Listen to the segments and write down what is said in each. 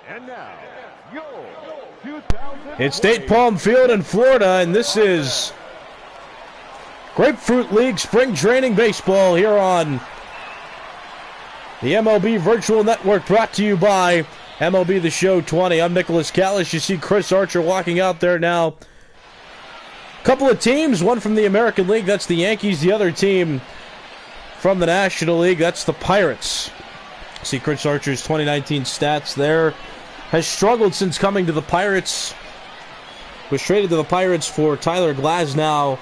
And now, your 2000. It's State Palm Field in Florida, and this is Grapefruit League Spring Training Baseball here on the MLB Virtual Network, brought to you by MLB The Show 20. I'm Nicholas Callis. You see Chris Archer walking out there now. Couple of teams, one from the American League, that's the Yankees. The other team from the National League, that's the Pirates. See Chris Archer's 2019 stats there. Has struggled since coming to the Pirates. Was traded to the Pirates for Tyler Glasnow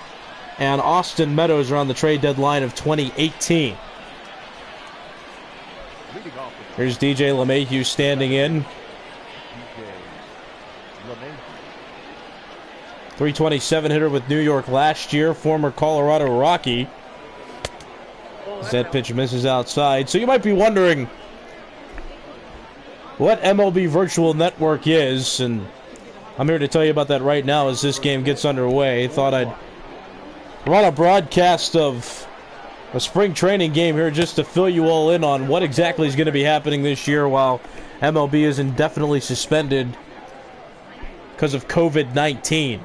and Austin Meadows around the trade deadline of 2018. Here's DJ LeMahieu standing in. 327 hitter with New York last year, former Colorado Rocky. As that pitch misses outside. So you might be wondering what MLB Virtual Network is, and I'm here to tell you about that right now as this game gets underway. Thought I'd run a broadcast of a spring training game here just to fill you all in on what exactly is going to be happening this year while MLB is indefinitely suspended because of COVID-19.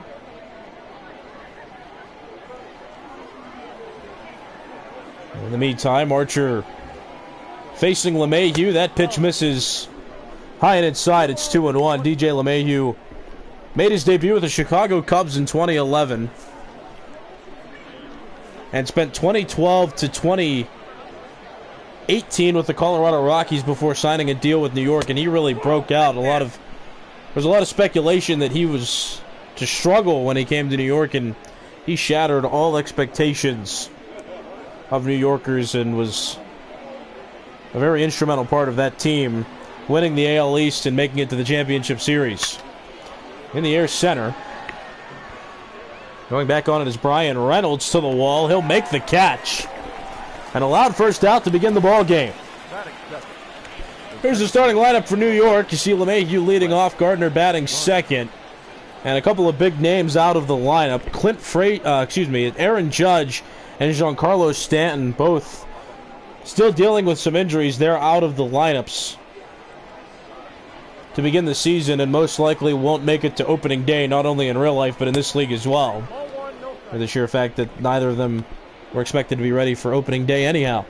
In the meantime, Archer facing LeMahieu. That pitch misses high and inside. It's 2-1. DJ LeMahieu made his debut with the Chicago Cubs in 2011 and spent 2012 to 2018 with the Colorado Rockies before signing a deal with New York, and he really broke out. There's a lot of speculation that he was to struggle when he came to New York, and he shattered all expectations of New Yorkers and was a very instrumental part of that team winning the AL East and making it to the championship series. In the air center. Going back on it is Brian Reynolds to the wall. He'll make the catch. An allowed first out to begin the ball game. Here's the starting lineup for New York. You see LeMahieu leading off, Gardner batting second. And a couple of big names out of the lineup. Aaron Judge and Giancarlo Stanton, both still dealing with some injuries. They're out of the lineups to begin the season and most likely won't make it to opening day, not only in real life but in this league as well, for the sheer fact that neither of them were expected to be ready for opening day anyhow.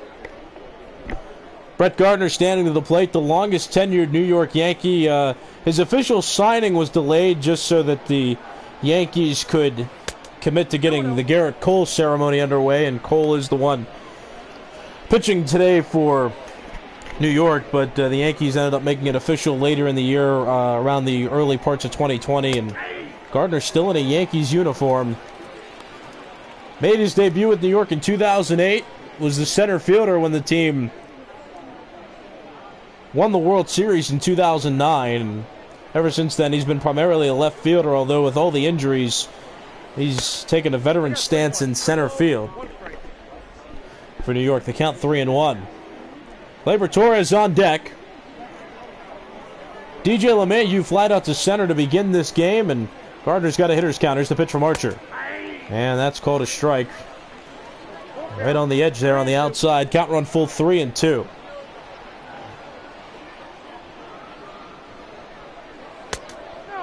Brett Gardner standing to the plate, the longest tenured New York Yankee. His official signing was delayed just so that the Yankees could commit to getting the Garrett Cole ceremony underway, and Cole is the one pitching today for New York, but the Yankees ended up making it official later in the year, around the early parts of 2020, and Gardner still in a Yankees uniform. Made his debut with New York in 2008, was the center fielder when the team won the World Series in 2009, and ever since then he's been primarily a left fielder, although with all the injuries he's taken a veteran stance in center field for New York. The count 3-1. Gleyber Torres on deck. DJ LeMahieu flied out to center to begin this game, and Gardner's got a hitter's count. Here's the pitch from Archer. And that's called a strike. Right on the edge there on the outside. Count run full 3-2.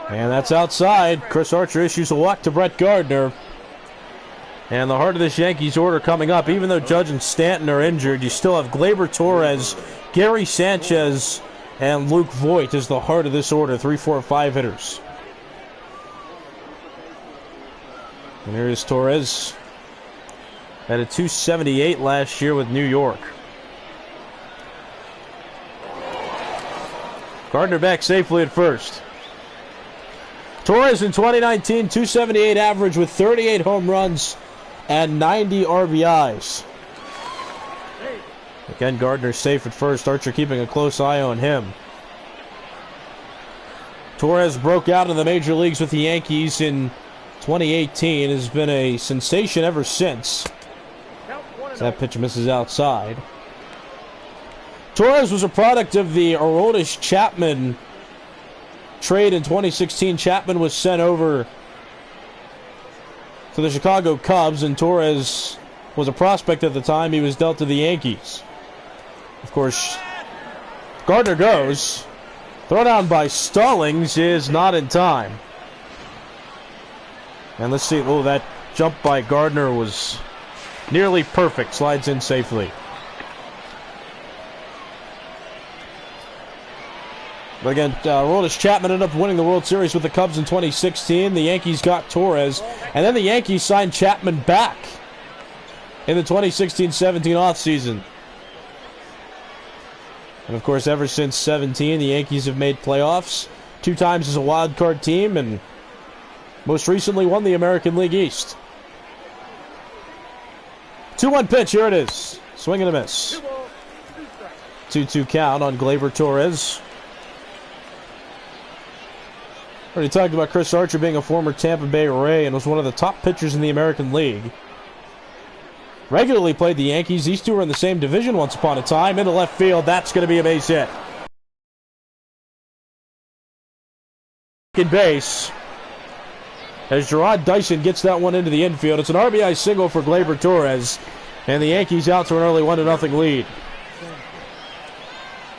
And that's outside. Chris Archer issues a walk to Brett Gardner. And the heart of this Yankees order coming up, even though Judge and Stanton are injured, you still have Gleyber Torres, Gary Sanchez, and Luke Voit as the heart of this order. 3, 4, 5 hitters. And here is Torres. Had a 278 last year with New York. Gardner back safely at first. Torres in 2019, 278 average with 38 home runs and 90 RBIs. Again, Gardner safe at first. Archer keeping a close eye on him. Torres broke out in the major leagues with the Yankees in 2018. Has been a sensation ever since. That pitch misses outside. Torres was a product of the Aroldis Chapman trade in 2016. Chapman was sent over to the Chicago Cubs, and Torres was a prospect at the time. He was dealt to the Yankees. Of course, Gardner goes. Throwdown by Stallings is not in time. And let's see. Oh, that jump by Gardner was nearly perfect. Slides in safely. But again, Aroldis Chapman ended up winning the World Series with the Cubs in 2016. The Yankees got Torres, and then the Yankees signed Chapman back in the 2016-17 offseason. And of course, ever since 17, the Yankees have made playoffs 2 times as a wild card team, and most recently won the American League East. 2-1 pitch, here it is. Swing and a miss. 2-2 count on Gleyber Torres. Already talked about Chris Archer being a former Tampa Bay Ray and was one of the top pitchers in the American League. Regularly played the Yankees. These two were in the same division once upon a time. Into left field, that's going to be a base hit. Second base, as Gerard Dyson gets that one into the infield. It's an RBI single for Gleyber Torres, and the Yankees out to an early 1-0 lead.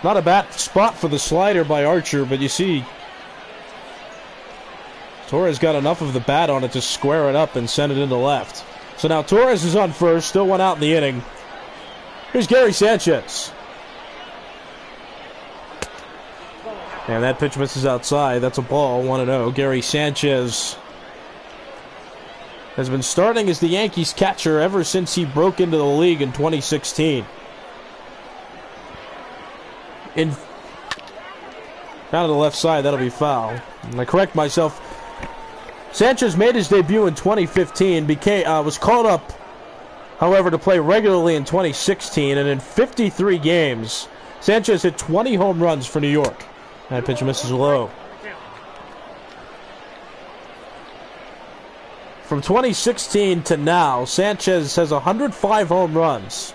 Not a bad spot for the slider by Archer, but you see Torres got enough of the bat on it to square it up and send it into left. So now Torres is on first, still 1 out in the inning. Here's Gary Sanchez. And that pitch misses outside. That's a ball, 1-0. Gary Sanchez has been starting as the Yankees catcher ever since he broke into the league in 2016. Down to the left side, that'll be foul. And I correct myself. Sanchez made his debut in 2015, was called up, however, to play regularly in 2016, and in 53 games, Sanchez hit 20 home runs for New York. That pitch misses low. From 2016 to now, Sanchez has 105 home runs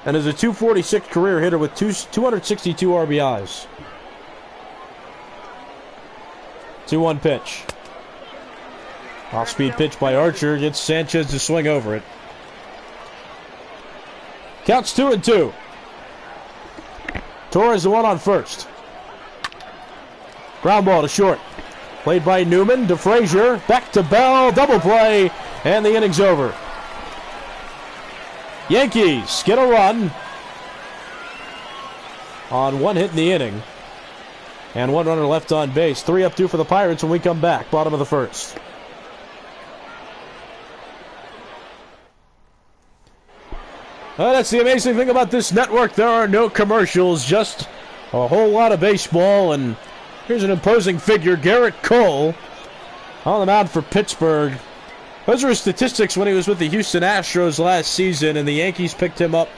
and is a .246 career hitter with 262 RBIs. 2-1 pitch. Off-speed pitch by Archer gets Sanchez to swing over it. Counts 2-2. Torres the one on first. Ground ball to short. Played by Newman to Frazier. Back to Bell. Double play. And the inning's over. Yankees get a run on 1 hit in the inning. And 1 runner left on base. 3-2 for the Pirates when we come back. Bottom of the first. That's the amazing thing about this network. There are no commercials, just a whole lot of baseball. And here's an imposing figure, Garrett Cole, on the mound for Pittsburgh. Those are his statistics when he was with the Houston Astros last season, and the Yankees picked him up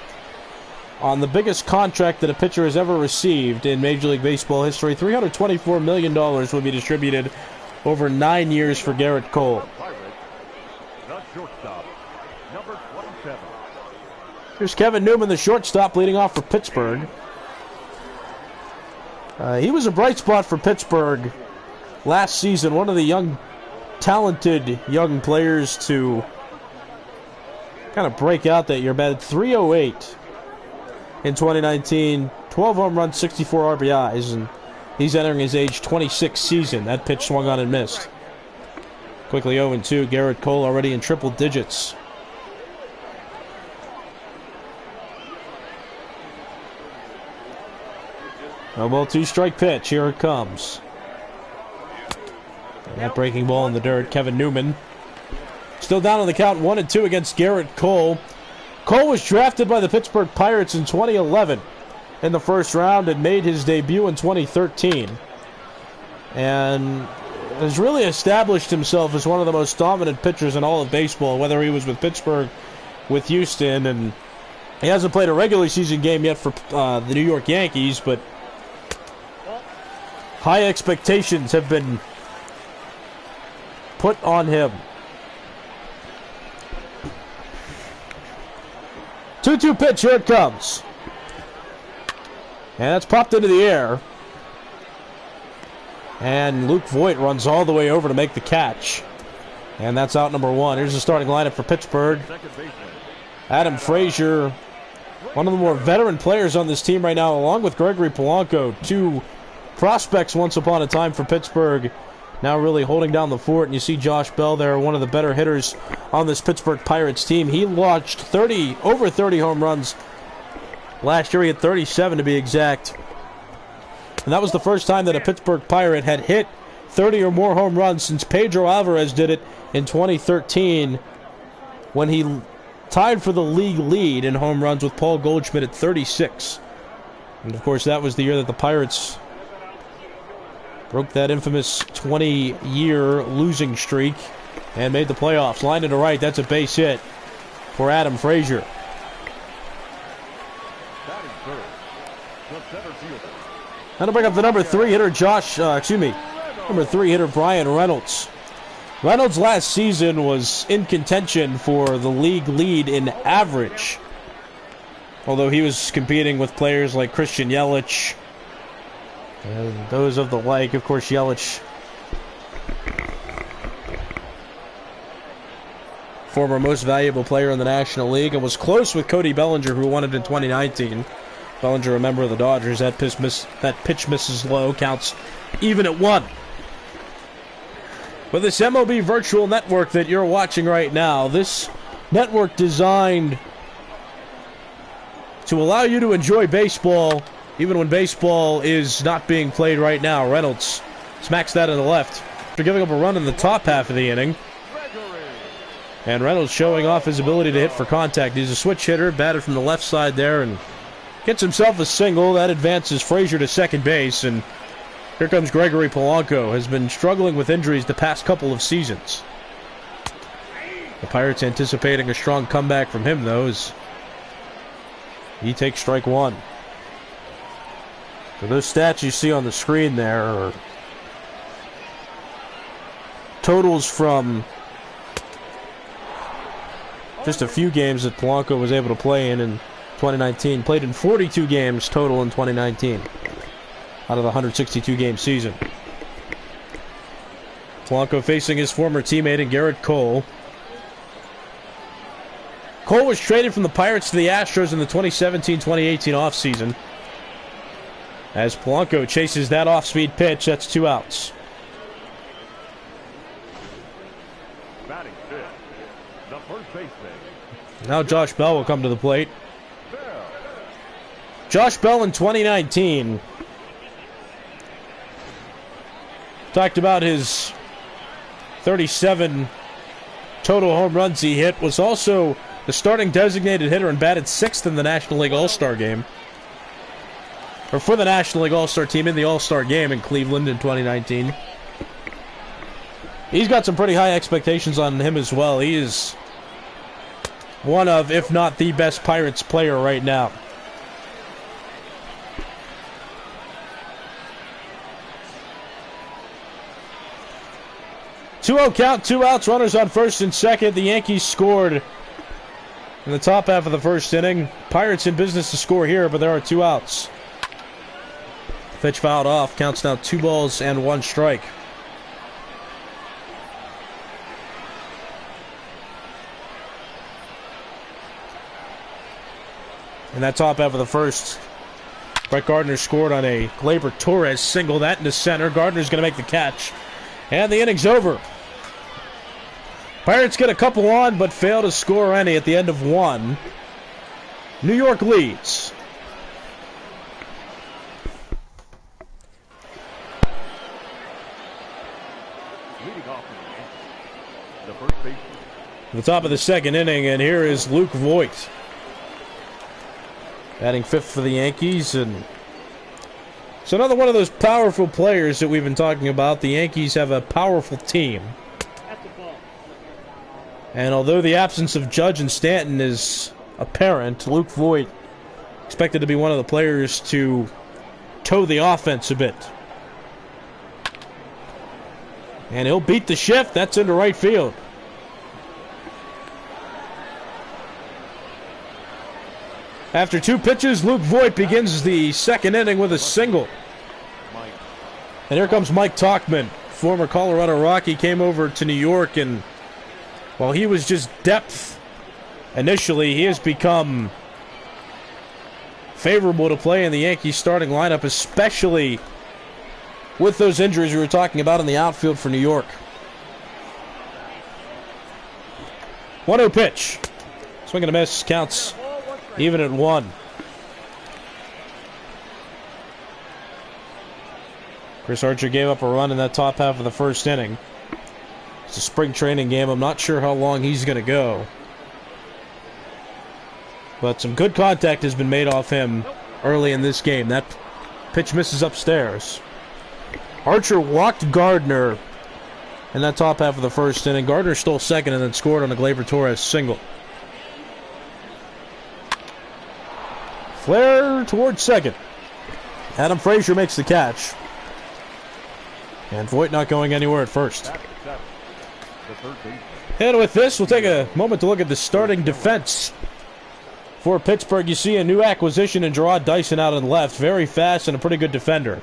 on the biggest contract that a pitcher has ever received in Major League Baseball history. $324 million will be distributed over 9 years for Garrett Cole. Here's Kevin Newman, the shortstop, leading off for Pittsburgh. He was a bright spot for Pittsburgh last season. One of the talented young players to kind of break out that year. Batted .308 in 2019. 12 home runs, 64 RBIs, and he's entering his age 26 season. That pitch swung on and missed. Quickly 0-2. Garrett Cole already in triple digits. No ball, 2-strike pitch. Here it comes. And that breaking ball in the dirt. Kevin Newman still down on the count, 1-2 against Garrett Cole. Cole was drafted by the Pittsburgh Pirates in 2011 in the first round and made his debut in 2013. And has really established himself as one of the most dominant pitchers in all of baseball, whether he was with Pittsburgh, with Houston, and he hasn't played a regular season game yet for the New York Yankees, but high expectations have been put on him. 2-2 pitch, here it comes. And that's popped into the air. And Luke Voigt runs all the way over to make the catch. And that's out number 1. Here's the starting lineup for Pittsburgh. Adam Frazier, one of the more veteran players on this team right now, along with Gregory Polanco, 2 prospects once upon a time for Pittsburgh, now really holding down the fort. And you see Josh Bell there, one of the better hitters on this Pittsburgh Pirates team. He launched over 30 home runs last year. He had 37 to be exact. And that was the first time that a Pittsburgh Pirate had hit 30 or more home runs since Pedro Alvarez did it in 2013 when he tied for the league lead in home runs with Paul Goldschmidt at 36. And of course, that was the year that the Pirates broke that infamous 20-year losing streak and made the playoffs. Line to right, that's a base hit for Adam Frazier. Now to bring up the number 3 hitter, number 3 hitter Brian Reynolds. Reynolds last season was in contention for the league lead in average, although he was competing with players like Christian Yelich and those of the like. Of course, Yelich, former most valuable player in the National League, and was close with Cody Bellinger, who won it in 2019. Bellinger, a member of the Dodgers. That pitch misses low, counts even at 1. But this MLB virtual network that you're watching right now, this network designed to allow you to enjoy baseball even when baseball is not being played right now. Reynolds smacks that in the left after giving up a run in the top half of the inning. And Reynolds showing off his ability to hit for contact. He's a switch hitter, batted from the left side there, and gets himself a single. That advances Frazier to second base, and here comes Gregory Polanco. Has been struggling with injuries the past couple of seasons. The Pirates anticipating a strong comeback from him, though, as he takes strike 1. So those stats you see on the screen there are totals from just a few games that Polanco was able to play in 2019. Played in 42 games total in 2019 out of the 162-game season. Polanco facing his former teammate in Garrett Cole. Cole was traded from the Pirates to the Astros in the 2017-2018 offseason. As Polanco chases that off-speed pitch, that's 2 outs. Batting fifth, the first baseman. Now Josh Bell will come to the plate. Josh Bell in 2019 talked about his 37 total home runs he hit. Was also the starting designated hitter and batted 6th in the National League All-Star game. Or for the National League All-Star team in the All-Star game in Cleveland in 2019. He's got some pretty high expectations on him as well. He is one of, if not the best Pirates player right now. Two-0 count, 2 outs, runners on first and second. The Yankees scored in the top half of the first inning. Pirates in business to score here, but there are 2 outs. Pitch fouled off, counts now 2 balls and 1 strike. In that top half of the first, Brett Gardner scored on a Gleyber Torres single, that into center. Gardner's going to make the catch, and the inning's over. Pirates get a couple on, but fail to score any at the end of 1. New York leads. Leading off the first baseman. The top of the second inning, and here is Luke Voigt. Batting 5th for the Yankees, and it's another one of those powerful players that we've been talking about. The Yankees have a powerful team. And although the absence of Judge and Stanton is apparent, Luke Voigt expected to be one of the players to tow the offense a bit. And he'll beat the shift. That's into right field. After 2 pitches, Luke Voigt begins the second inning with a single. And here comes Mike Tauchman, former Colorado Rocky, came over to New York, and while he was just depth initially, he has become favorable to play in the Yankees starting lineup, especially with those injuries we were talking about in the outfield for New York. 1-0 pitch. Swing and a miss. Counts even at 1. Chris Archer gave up a run in that top half of the first inning. It's a spring training game. I'm not sure how long he's going to go. But some good contact has been made off him early in this game. That pitch misses upstairs. Archer walked Gardner in that top half of the first inning. Gardner stole second and then scored on a Gleyber Torres single. Flare towards second. Adam Frazier makes the catch. And Voit not going anywhere at first. And with this, we'll take a moment to look at the starting defense for Pittsburgh. You see a new acquisition in Gerard Dyson out on the left. Very fast and a pretty good defender.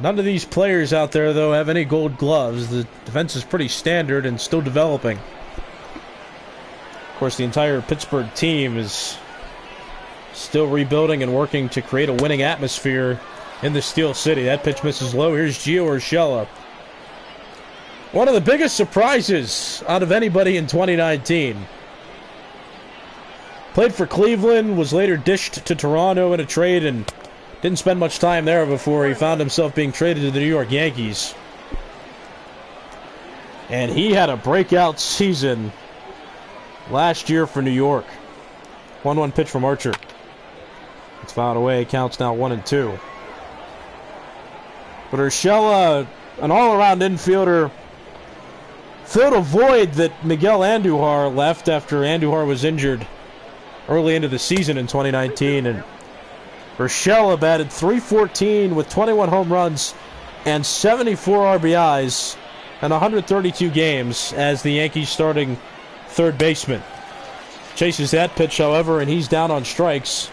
None of these players out there, though, have any gold gloves. The defense is pretty standard and still developing. Of course, the entire Pittsburgh team is still rebuilding and working to create a winning atmosphere in the Steel City. That pitch misses low. Here's Gio Urshela. One of the biggest surprises out of anybody in 2019. Played for Cleveland, was later dished to Toronto in a trade, and didn't spend much time there before he found himself being traded to the New York Yankees. And he had a breakout season last year for New York. 1-1 pitch from Archer. It's fouled away. Counts now 1-2. But Urshela, an all-around infielder, filled a void that Miguel Andujar left after Andujar was injured early into the season in 2019. And Urshela batted .314 with 21 home runs and 74 RBIs in 132 games as the Yankees starting third baseman. Chases that pitch, however, and he's down on strikes.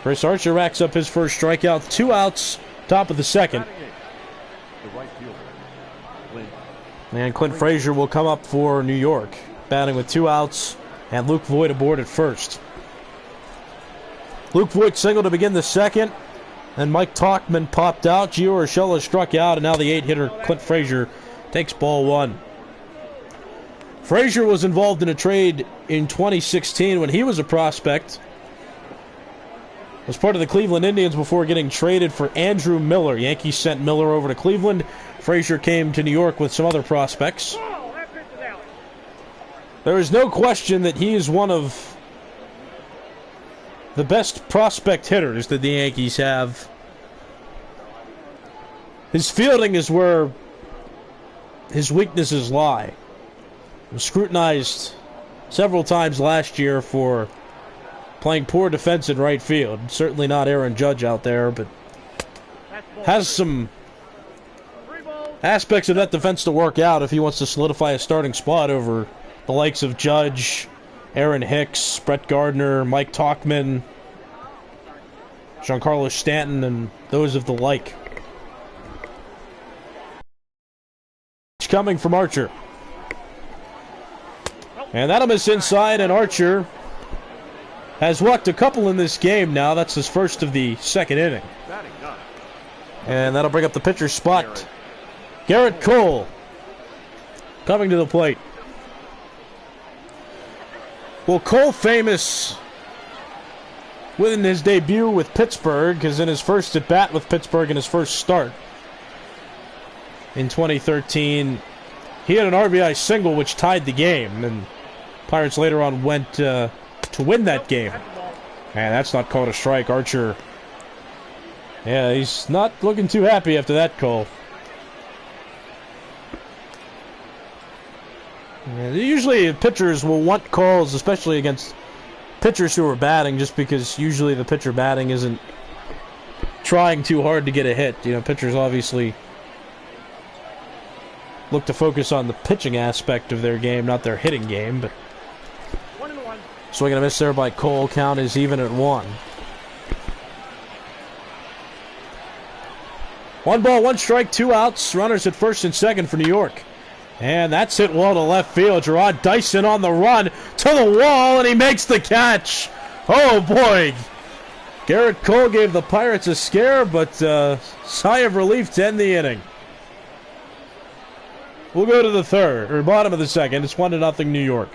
Chris Archer racks up his first strikeout. 2 outs, top of the second. And Clint Frazier will come up for New York, batting with 2 outs, and Luke Voit aboard at first. Luke Voit singled to begin the second, and Mike Tauchman popped out. Gio Urshela struck out, and now the 8-hitter Clint Frazier takes ball 1. Frazier was involved in a trade in 2016 when he was a prospect. Was part of the Cleveland Indians before getting traded for Andrew Miller. Yankees sent Miller over to Cleveland. Frazier came to New York with some other prospects. There is no question that he is one of the best prospect hitters that the Yankees have. His fielding is where his weaknesses lie. He was scrutinized several times last year for playing poor defense in right field. Certainly not Aaron Judge out there, but has some aspects of that defense to work out if he wants to solidify a starting spot over the likes of Judge, Aaron Hicks, Brett Gardner, Mike Tauchman, Giancarlo Stanton, and those of the like. Coming from Archer. And that'll miss inside, and Archer has walked a couple in this game now. That's his first of the second inning. And that'll bring up the pitcher's spot. Garrett Cole coming to the plate. Well, Cole famous within his debut with Pittsburgh, because in his first at-bat with Pittsburgh in his first start in 2013, he had an RBI single which tied the game, and Pirates later on went to win that game. And that's not called a strike. Archer, yeah, he's not looking too happy after that call. Yeah, usually pitchers will want calls, especially against pitchers who are batting, just because usually the pitcher batting isn't trying too hard to get a hit. You know, pitchers obviously look to focus on the pitching aspect of their game, not their hitting game. But swing and a miss there by Cole. Count is even at 1. 1 ball, 1 strike, 2 outs. Runners at first and second for New York. And that's hit well to left field. Gerard Dyson on the run to the wall, and he makes the catch. Oh, boy. Garrett Cole gave the Pirates a scare, but sigh of relief to end the inning. We'll go to the third, or bottom of the second. It's 1-0 New York.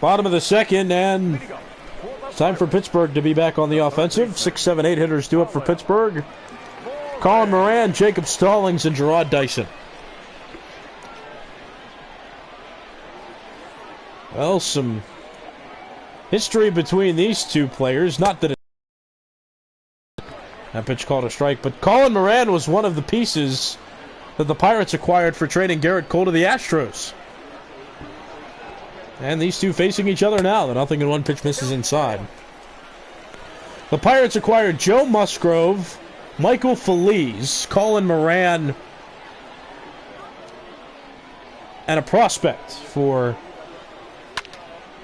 Bottom of the second, and it's time for Pittsburgh to be back on the offensive. 6, 7, 8 hitters due up for Pittsburgh. Colin Moran, Jacob Stallings, and Gerard Dyson. Well, some history between these two players. Not that that pitch called a strike, but Colin Moran was one of the pieces that the Pirates acquired for trading Garrett Cole to the Astros. And these two facing each other now. The 0-1 pitch misses inside. The Pirates acquired Joe Musgrove, Michael Feliz, Colin Moran, and a prospect for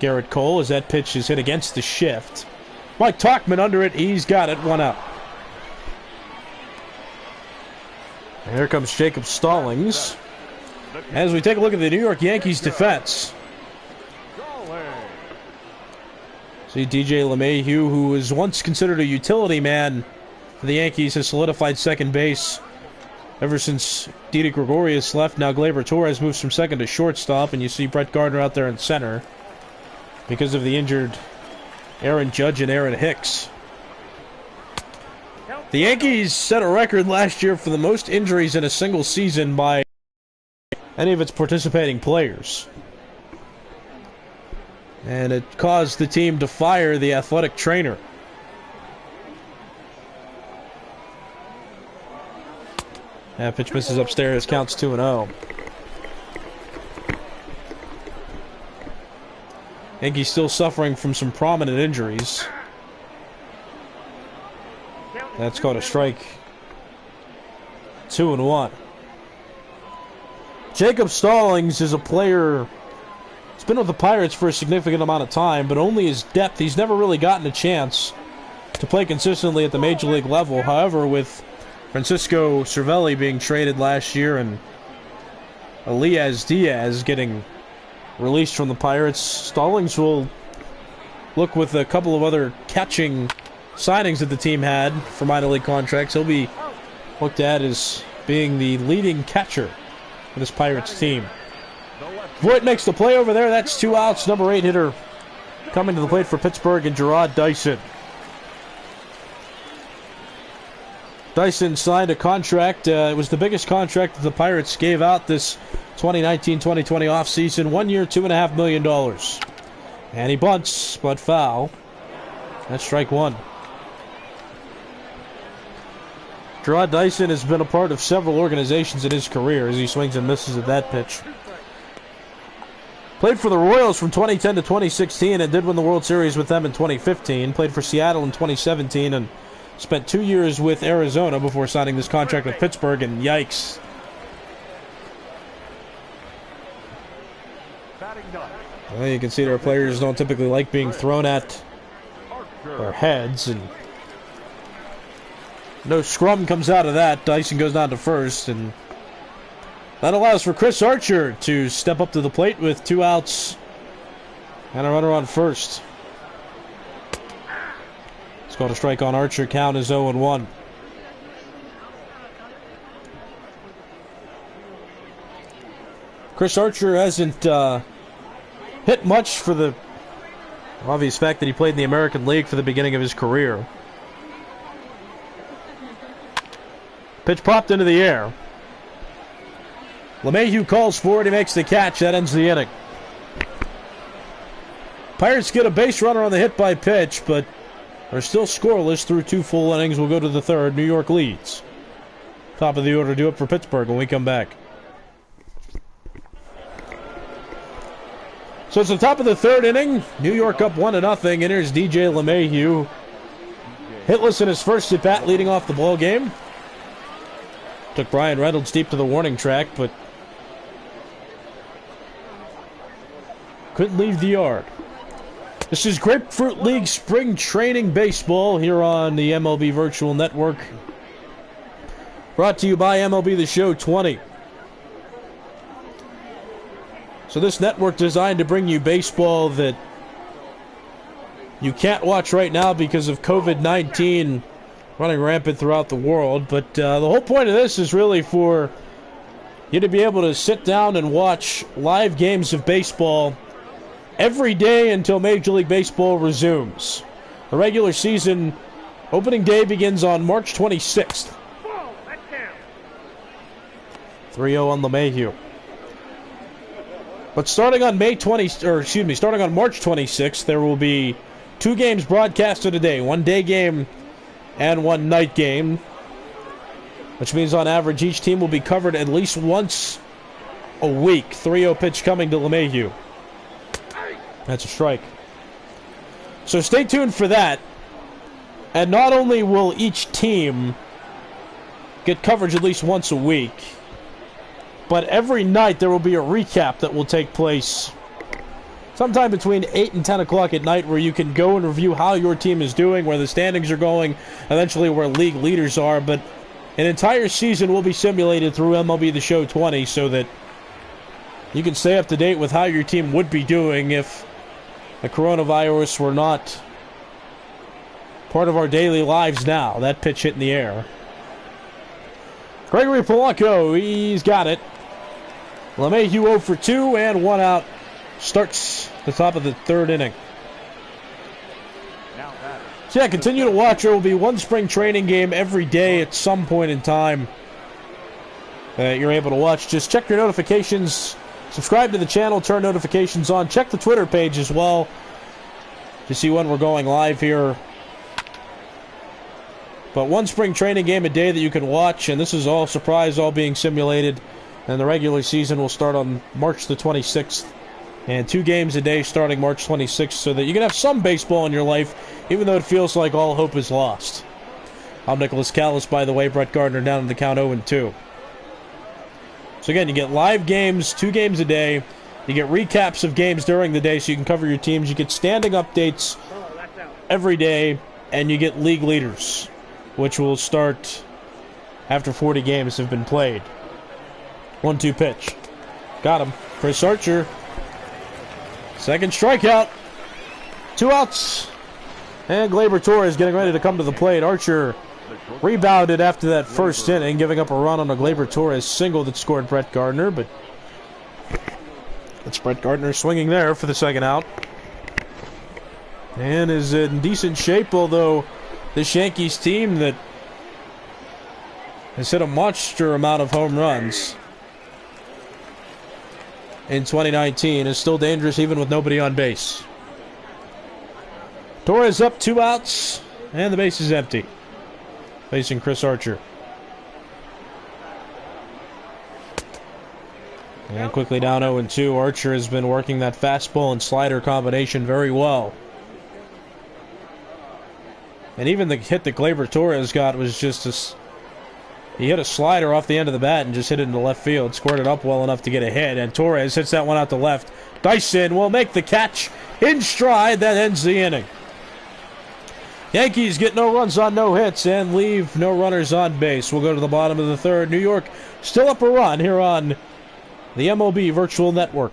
Garrett Cole as that pitch is hit against the shift. Mike Tauchman under it. He's got it. 1 out. And here comes Jacob Stallings. As we take a look at the New York Yankees defense. See, DJ LeMahieu, who was once considered a utility man for the Yankees, has solidified second base ever since Didi Gregorius left. Now Gleyber Torres moves from second to shortstop, and you see Brett Gardner out there in center because of the injured Aaron Judge and Aaron Hicks. The Yankees set a record last year for the most injuries in a single season by any of its participating players. And it caused the team to fire the athletic trainer. That pitch misses upstairs, counts 2-0. Yankees still suffering from some prominent injuries. That's called a strike. 2-1. Jacob Stallings is a player. He's been with the Pirates for a significant amount of time, but only his depth. He's never really gotten a chance to play consistently at the major league level. However, with Francisco Cervelli being traded last year and Elias Diaz getting released from the Pirates, Stallings will look with a couple of other catching signings that the team had for minor league contracts. He'll be looked at as being the leading catcher for this Pirates team. Voigt makes the play over there. That's 2 outs. Number 8 hitter coming to the plate for Pittsburgh, and Gerard Dyson. Dyson signed a contract. It was the biggest contract that the Pirates gave out this 2019-2020 offseason. 1 year, $2.5 million. And he bunts, but foul. That's strike one. Gerard Dyson has been a part of several organizations in his career as he swings and misses at that pitch. Played for the Royals from 2010 to 2016 and did win the World Series with them in 2015. Played for Seattle in 2017 and spent 2 years with Arizona before signing this contract with Pittsburgh, and yikes. Well, you can see their players don't typically like being thrown at their heads, and no scrum comes out of that. Dyson goes down to first, and that allows for Chris Archer to step up to the plate with 2 outs and a runner on first. It's called a strike on Archer. Count is 0-1. Chris Archer hasn't hit much for the obvious fact that he played in the American League for the beginning of his career. Pitch popped into the air. LeMahieu calls for it. He makes the catch. That ends the inning. Pirates get a base runner on the hit by pitch, but are still scoreless through 2 full innings. We'll go to the third. New York leads. Top of the order due up for Pittsburgh when we come back. So it's the top of the third inning. New York up 1-0. And here's DJ LeMahieu. Hitless in his first at-bat leading off the ball game. Took Brian Reynolds deep to the warning track, but couldn't leave the yard. This is Grapefruit League Spring Training Baseball here on the MLB Virtual Network. Brought to you by MLB The Show 20. So this network designed to bring you baseball that you can't watch right now because of COVID-19 running rampant throughout the world. But the whole point of this is really for you to be able to sit down and watch live games of baseball every day until Major League Baseball resumes. The regular season opening day begins on March 26th. 3-0 on LeMahieu. But starting on March 26th, there will be 2 games broadcasted a day, 1 day game and 1 night game, which means on average each team will be covered at least once a week. 3-0 pitch coming to LeMahieu. That's a strike. So stay tuned for that. And not only will each team get coverage at least once a week, but every night there will be a recap that will take place sometime between 8 and 10 o'clock at night, where you can go and review how your team is doing, where the standings are going, eventually where league leaders are. But an entire season will be simulated through MLB The Show 20 so that you can stay up to date with how your team would be doing if the coronavirus were not part of our daily lives now. That pitch hit in the air. Gregory Polanco, he's got it. LeMahieu 0 for 2 and 1 out. Starts the top of the 3rd inning. So yeah, continue to watch. There will be 1 spring training game every day at some point in time that you're able to watch. Just check your notifications. Subscribe to the channel. Turn notifications on. Check the Twitter page as well to see when we're going live here. But 1 spring training game a day that you can watch, and this is all surprise, all being simulated. And the regular season will start on March the 26th. And 2 games a day starting March 26th, so that you can have some baseball in your life, even though it feels like all hope is lost. I'm Nicholas Callis, by the way. Brett Gardner down in the count 0-2. So again, you get live games, 2 games a day. You get recaps of games during the day so you can cover your teams. You get standing updates every day, and you get league leaders, which will start after 40 games have been played. 1-2 pitch. Got him. Chris Archer. Second strikeout. 2 outs. And Gleyber Torres getting ready to come to the plate. Archer rebounded after that first inning, giving up a run on a Gleyber Torres single that scored Brett Gardner, but it's Brett Gardner swinging there for the second out. And is in decent shape, although this Yankees team that has hit a monster amount of home runs in 2019 is still dangerous even with nobody on base. Torres up, 2 outs, and the base is empty. Facing Chris Archer. And quickly down 0-2. Archer has been working that fastball and slider combination very well. And even the hit that Gleyber Torres got was just he hit a slider off the end of the bat and just hit it into left field. Squared it up well enough to get a hit. And Torres hits that one out to left. Dyson will make the catch in stride. That ends the inning. Yankees get no runs on no hits and leave no runners on base. We'll go to the bottom of the 3rd. New York still up a run here on the MLB Virtual Network.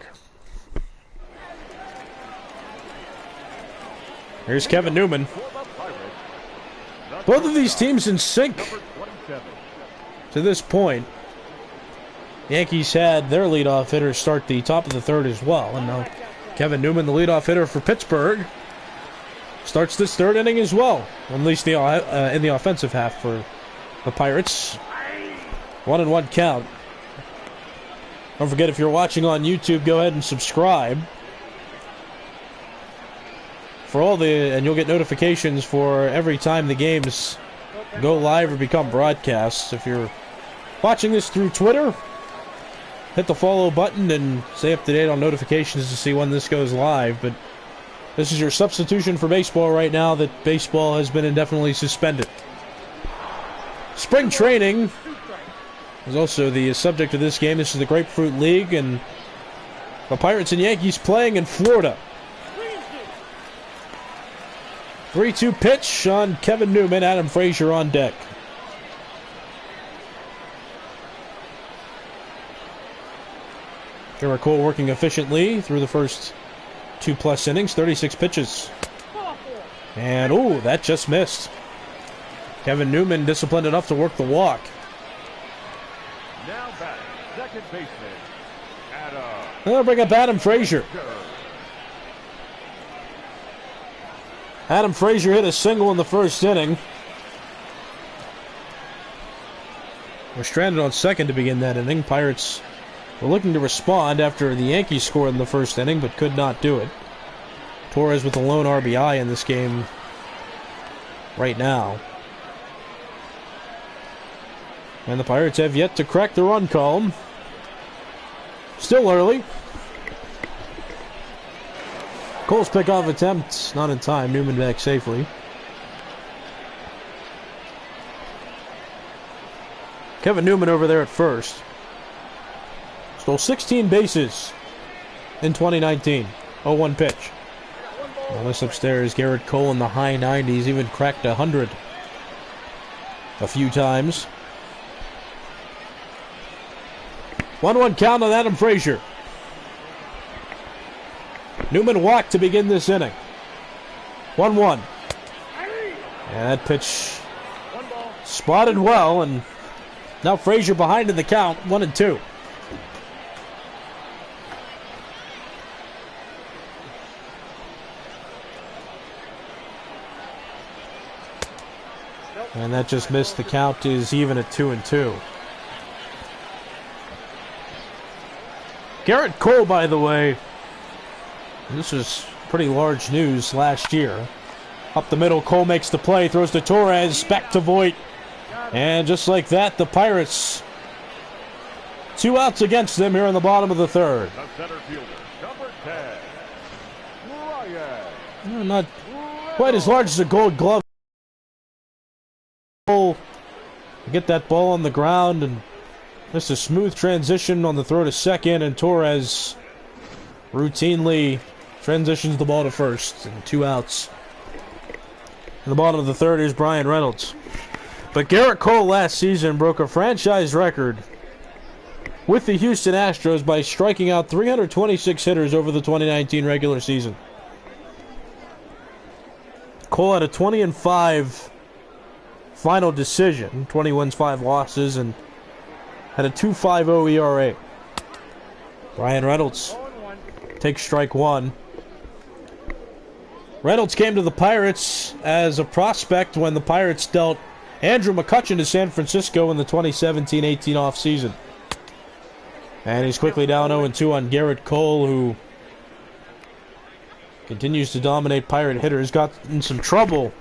Here's Kevin Newman. Both of these teams in sync to this point. Yankees had their leadoff hitter start the top of the 3rd as well. And now Kevin Newman, the leadoff hitter for Pittsburgh, starts this 3rd inning as well. At least in the offensive half for the Pirates. 1-1 count. Don't forget, if you're watching on YouTube, go ahead and subscribe. And you'll get notifications for every time the games go live or become broadcasts. If you're watching this through Twitter, hit the follow button and stay up to date on notifications to see when this goes live. But this is your substitution for baseball right now that baseball has been indefinitely suspended. Spring training is also the subject of this game. This is the Grapefruit League, and the Pirates and Yankees playing in Florida. 3-2 pitch on Kevin Newman. Adam Frazier on deck. Garrett Cole working efficiently through the first 2+ innings, 36 pitches. And, ooh, that just missed. Kevin Newman disciplined enough to work the walk. Now back, second baseman, Adam. They'll bring up Adam Frazier. Adam Frazier hit a single in the first inning. We're stranded on second to begin that inning. Pirates were looking to respond after the Yankees scored in the first inning, but could not do it. Torres with the lone RBI in this game right now. And the Pirates have yet to crack the run column. Still early. Cole's pickoff attempt, not in time. Newman back safely. Kevin Newman over there at first. Stole 16 bases in 2019. 0-1 pitch. Well, this upstairs, Garrett Cole in the high 90s, even cracked 100 a few times. 1-1 count on Adam Frazier. Newman walked to begin this inning. 1-1. And that pitch spotted well, and now Frazier behind in the count, 1-2. And that just missed. The count is even at 2-2. Garrett Cole, by the way, this was pretty large news last year. Up the middle, Cole makes the play, throws to Torres, back to Voit. And just like that, the Pirates, 2 outs against them here in the bottom of the third. The center fielder, number 10, Ryan. Not quite as large as a Gold Glove. Cole get that ball on the ground, and just a smooth transition on the throw to second, and Torres routinely transitions the ball to first, and 2 outs. In the bottom of the third is Brian Reynolds. But Garrett Cole last season broke a franchise record with the Houston Astros by striking out 326 hitters over the 2019 regular season. Cole had a 20-5 final decision, 20 wins, 5 losses, and had a 2.50 ERA. Brian Reynolds takes strike one. Reynolds came to the Pirates as a prospect when the Pirates dealt Andrew McCutchen to San Francisco in the 2017-18 offseason. And he's quickly down 0-2 on Garrett Cole, who continues to dominate Pirate hitters. Got in some trouble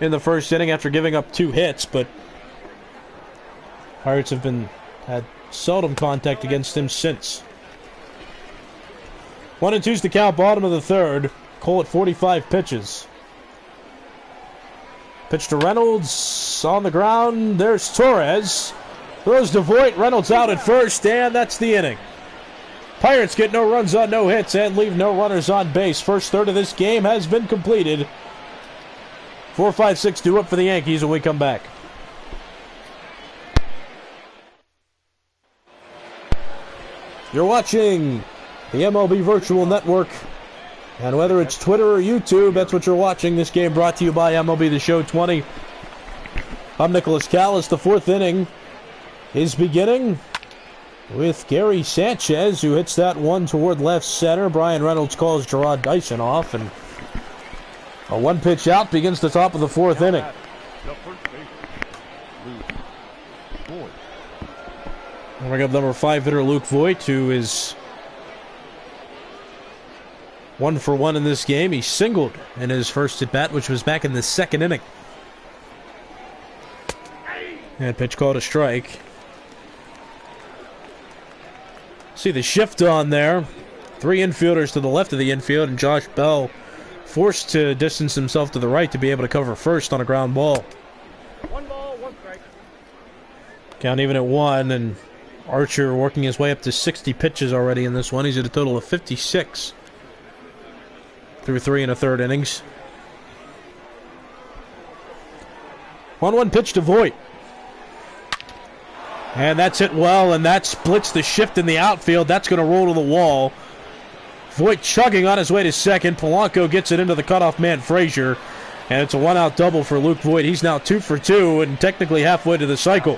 in the first inning after giving up 2 hits, but Pirates have had seldom contact against him since. 1-2's the count, bottom of the third. Cole at 45 pitches. Pitch to Reynolds on the ground. There's Torres. Throws to Voit. Reynolds out at first, and that's the inning. Pirates get no runs on no hits and leave no runners on base. First third of this game has been completed. 4-5-6 due up for the Yankees when we come back. You're watching the MLB Virtual Network, and whether it's Twitter or YouTube, that's what you're watching. This game brought to you by MLB The Show 20. I'm Nicholas Callis. The 4th inning is beginning with Gary Sanchez, who hits that one toward left center. Brian Reynolds calls Gerard Dyson off, and a 1-pitch out begins the top of the 4th inning. And we got number 5 hitter Luke Voit, who is 1 for 1 in this game. He singled in his first at bat, which was back in the 2nd inning. And pitch called a strike. See the shift on there. 3 infielders to the left of the infield, and Josh Bell forced to distance himself to the right to be able to cover first on a ground ball. 1 ball, 1 strike. Count even at 1, and Archer working his way up to 60 pitches already in this one. He's at a total of 56 through 3 1/3 innings. 1-1 pitch to Voit. And that's hit well, and that splits the shift in the outfield. That's going to roll to the wall. Voit chugging on his way to second. Polanco gets it into the cutoff man, Frazier. And it's a one-out double for Luke Voit. He's now 2 for 2 and technically halfway to the cycle.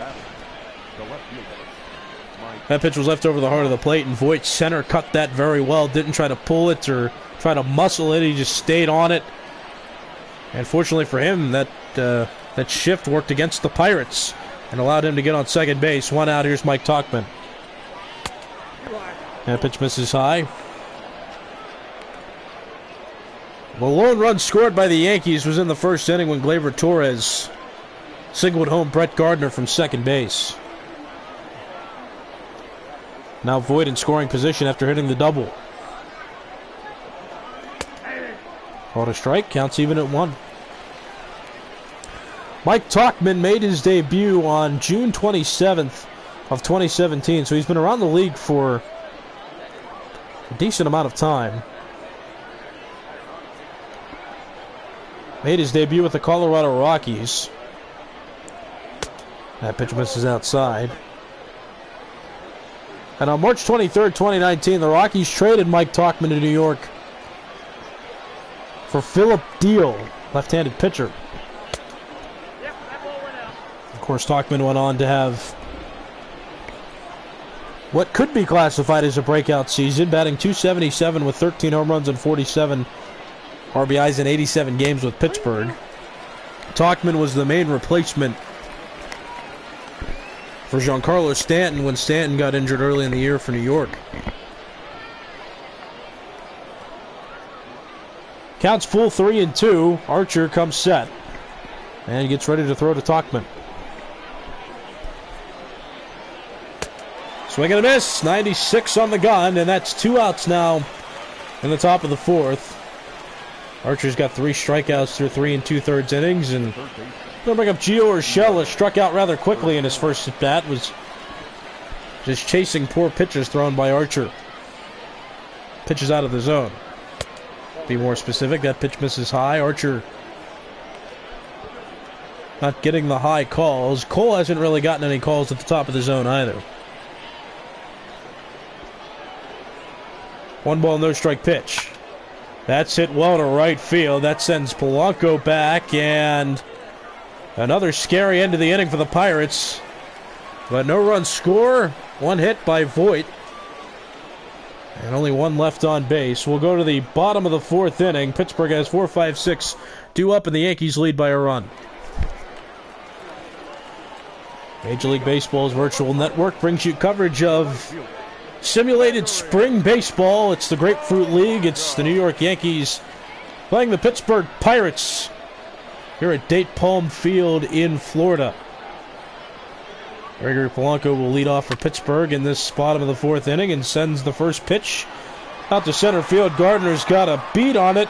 That pitch was left over the heart of the plate, and Voit center cut that very well. Didn't try to pull it or try to muscle it. He just stayed on it. And fortunately for him, that shift worked against the Pirates and allowed him to get on second base. One out. Here's Mike Tauchman. That pitch misses high. The lone run scored by the Yankees was in the first inning when Gleyber Torres singled home Brett Gardner from second base. Now Voit in scoring position after hitting the double. Called a strike, counts even at 1. Mike Tauchman made his debut on June 27th of 2017, so he's been around the league for a decent amount of time. Made his debut with the Colorado Rockies. That pitch misses outside. And on March 23rd, 2019, the Rockies traded Mike Tauchman to New York for Philip Deal, left-handed pitcher. Of course, Tauchman went on to have what could be classified as a breakout season, batting .277 with 13 home runs and 47 RBIs in 87 games with Pittsburgh. Tauchman was the main replacement for Giancarlo Stanton when Stanton got injured early in the year for New York. Counts full 3-2. Archer comes set and gets ready to throw to Tauchman. Swing and a miss. 96 on the gun, and that's 2 outs now in the top of the 4th. Archer's got 3 strikeouts through 3 2/3 innings, and going to bring up Gio Urshela, who struck out rather quickly in his first at-bat, was just chasing poor pitches thrown by Archer. Pitches out of the zone. Be more specific, that pitch misses high. Archer not getting the high calls. Cole hasn't really gotten any calls at the top of the zone either. 1 ball, no strike pitch. That's hit well to right field. That sends Polanco back, and another scary end of the inning for the Pirates. But no run score. 1 hit by Voit. And only 1 left on base. We'll go to the bottom of the 4th inning. Pittsburgh has 4-5-6 due up, and the Yankees lead by a run. Major League Baseball's virtual network brings you coverage of simulated spring baseball. It's the Grapefruit League. It's the New York Yankees playing the Pittsburgh Pirates here at Date Palm Field in Florida. Gregory Polanco will lead off for Pittsburgh in this bottom of the 4th inning and sends the first pitch out to center field. Gardner's got a beat on it.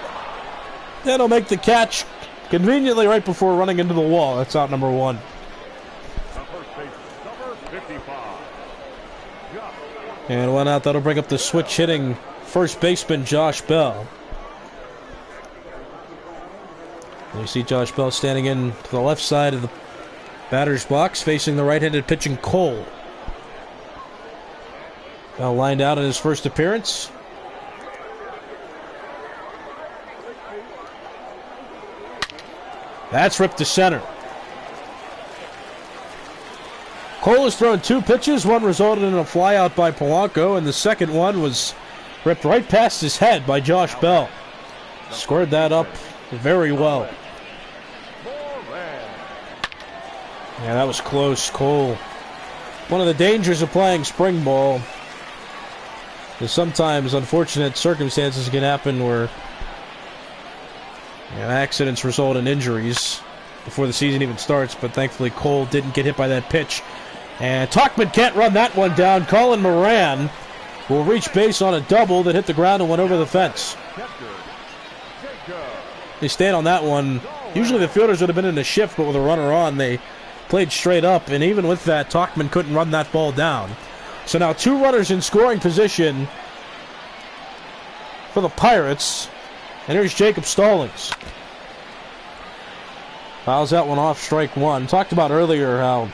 Then he'll make the catch conveniently right before running into the wall. That's out number 1. And 1 out. That'll bring up the switch hitting first baseman Josh Bell. And you see Josh Bell standing in to the left side of the batter's box facing the right-handed pitching Cole. Bell lined out in his first appearance. That's ripped to center. Cole has thrown 2 pitches. 1 resulted in a flyout by Polanco, and the second one was ripped right past his head by Josh Bell. Squared that up very well. Yeah, that was close. Cole. One of the dangers of playing spring ball is sometimes unfortunate circumstances can happen where accidents result in injuries before the season even starts, but thankfully Cole didn't get hit by that pitch. And Tauchman can't run that one down. Colin Moran will reach base on a double that hit the ground and went over the fence. They stayed on that one. Usually the fielders would have been in a shift, but with a runner on, they played straight up, and even with that, Tauchman couldn't run that ball down. So now 2 runners in scoring position for the Pirates, and here's Jacob Stallings. Fouls that one off, strike 1. Talked about earlier how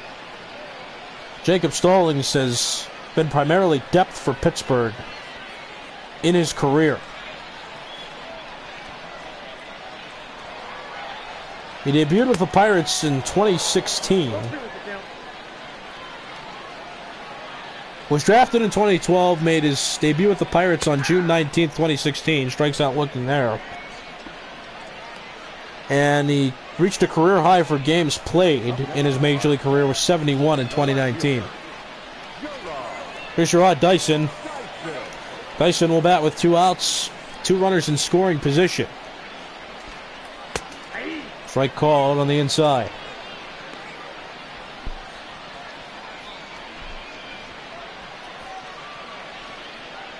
Jacob Stallings has been primarily depth for Pittsburgh in his career. He debuted with the Pirates in 2016. Was drafted in 2012, made his debut with the Pirates on June 19th, 2016. Strikes out looking there. And he reached a career high for games played in his Major League career with 71 in 2019. Here's Sherrod Dyson. Dyson will bat with 2 outs, 2 runners in scoring position. Strike called on the inside.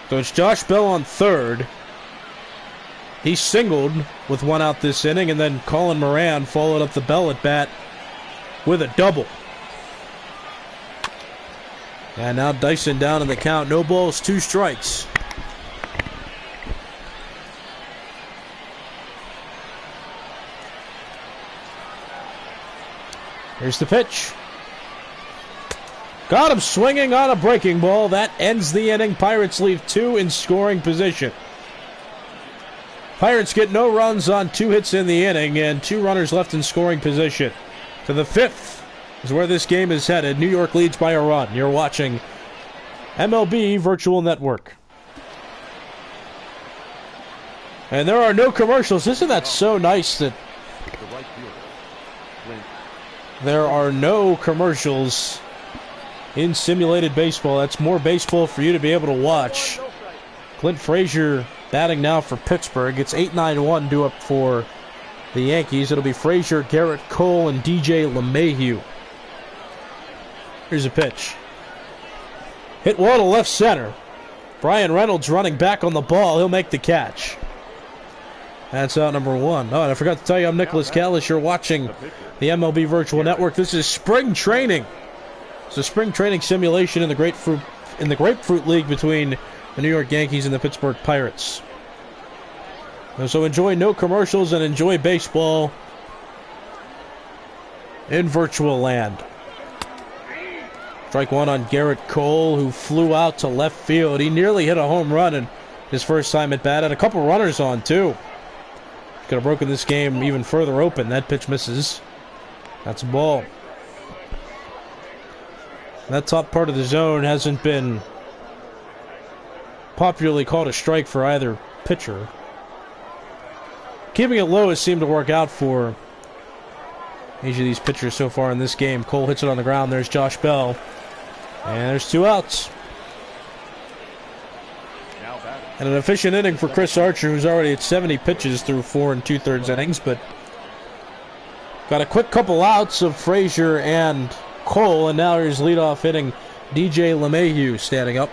So it's Josh Bell on third. He singled with 1 out this inning, and then Colin Moran followed up the Bell at bat with a double. And now Dyson down in the count. No balls, 2 strikes. Here's the pitch. Got him swinging on a breaking ball. That ends the inning. Pirates leave 2 in scoring position. Pirates get no runs on 2 hits in the inning and 2 runners left in scoring position. To the 5th is where this game is headed. New York leads by a run. You're watching MLB Virtual Network. And there are no commercials. Isn't that so nice that there are no commercials in simulated baseball? That's more baseball for you to be able to watch. Clint Frazier batting now for Pittsburgh. It's 8-9-1 due up for the Yankees. It'll be Frazier, Garrett Cole, and DJ LeMahieu. Here's a pitch. Hit wall to left center. Brian Reynolds running back on the ball. He'll make the catch. That's out number 1. Oh, and I forgot to tell you, I'm Nicholas Callis. You're watching the MLB Virtual Network. This is spring training. It's a spring training simulation in the Grapefruit League between the New York Yankees and the Pittsburgh Pirates. So enjoy no commercials and enjoy baseball in virtual land. Strike 1 on Garrett Cole, who flew out to left field. He nearly hit a home run in his first time at bat. Had a couple runners on, too. Could have broken this game even further open. That pitch misses. That's a ball. That top part of the zone hasn't been popularly called a strike for either pitcher. Keeping it low has seemed to work out for each of these pitchers so far in this game. Cole hits it on the ground. There's Josh Bell. And there's 2 outs. And an efficient inning for Chris Archer, who's already at 70 pitches through 4 2/3 innings, but got a quick couple outs of Frazier and Cole, and now here's leadoff hitting DJ LeMahieu standing up.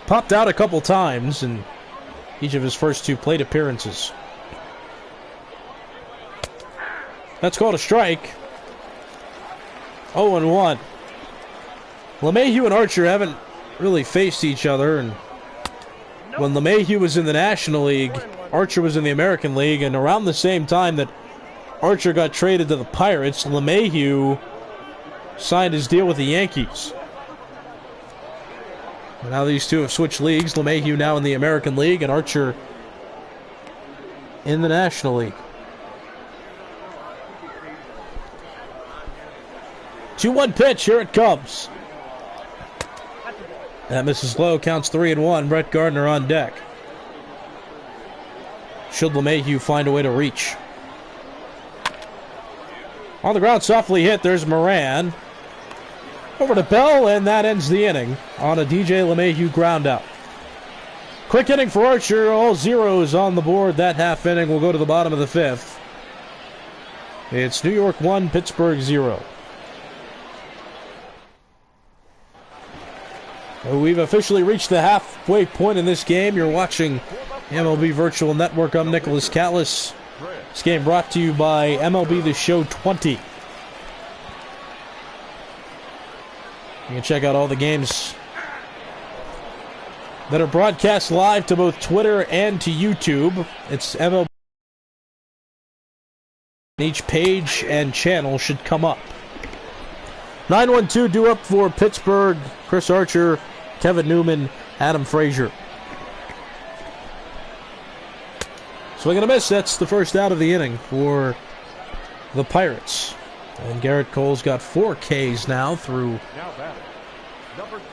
Popped out a couple times in each of his first 2 plate appearances. That's called a strike. 0-1. LeMahieu and Archer haven't really faced each other, and when LeMahieu was in the National League, Archer was in the American League, and around the same time that Archer got traded to the Pirates, LeMahieu signed his deal with the Yankees. And now these 2 have switched leagues. LeMahieu now in the American League and Archer in the National League. 2-1 pitch. Here it comes. That misses low. Counts 3-1. Brett Gardner on deck. Should LeMahieu find a way to reach? On the ground, softly hit. There's Moran. Over to Bell, and that ends the inning on a DJ LeMahieu ground out. Quick inning for Archer. All zeros on the board. That half inning will go to the bottom of the 5th. It's New York 1, Pittsburgh 0. We've officially reached the halfway point in this game. You're watching MLB Virtual Network. I'm Nicholas Callis. This game brought to you by MLB The Show 20. You can check out all the games that are broadcast live to both Twitter and to YouTube. It's MLB. Each page and channel should come up. 9-1-2 due up for Pittsburgh. Chris Archer, Kevin Newman, Adam Frazier. Swing and a miss. That's the first out of the inning for the Pirates. And Garrett Cole's got 4 Ks now through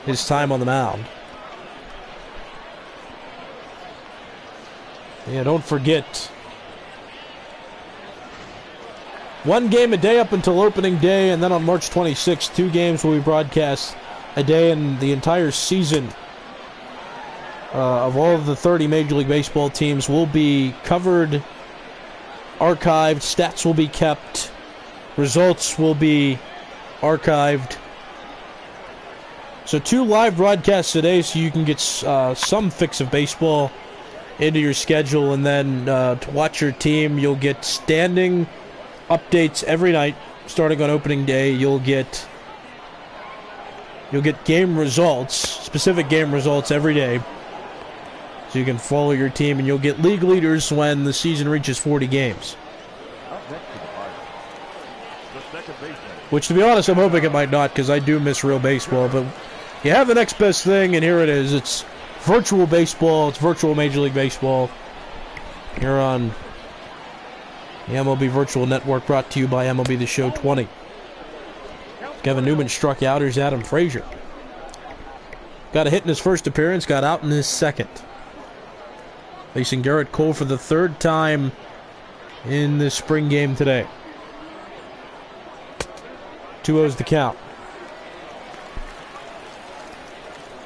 his time on the mound. Yeah, don't forget, 1 game a day up until opening day, and then on March 26th, 2 games will be broadcast a day, and the entire season of all of the 30 Major League Baseball teams will be covered, archived, stats will be kept, results will be archived. So 2 live broadcasts a day so you can get some fix of baseball into your schedule, and then to watch your team, you'll get standing updates every night starting on opening day. You'll get game results, specific game results every day, so you can follow your team, and you'll get league leaders when the season reaches 40 games. Which, to be honest, I'm hoping it might not, because I do miss real baseball, but you have the next best thing, and here it is. It's virtual baseball. It's virtual Major League Baseball here on the MLB Virtual Network, brought to you by MLB The Show 20. Kevin Newman struck out. Here's Adam Frazier. Got a hit in his first appearance, got out in his second. Facing Garrett Cole for the 3rd time in this spring game today. 2-0's the count.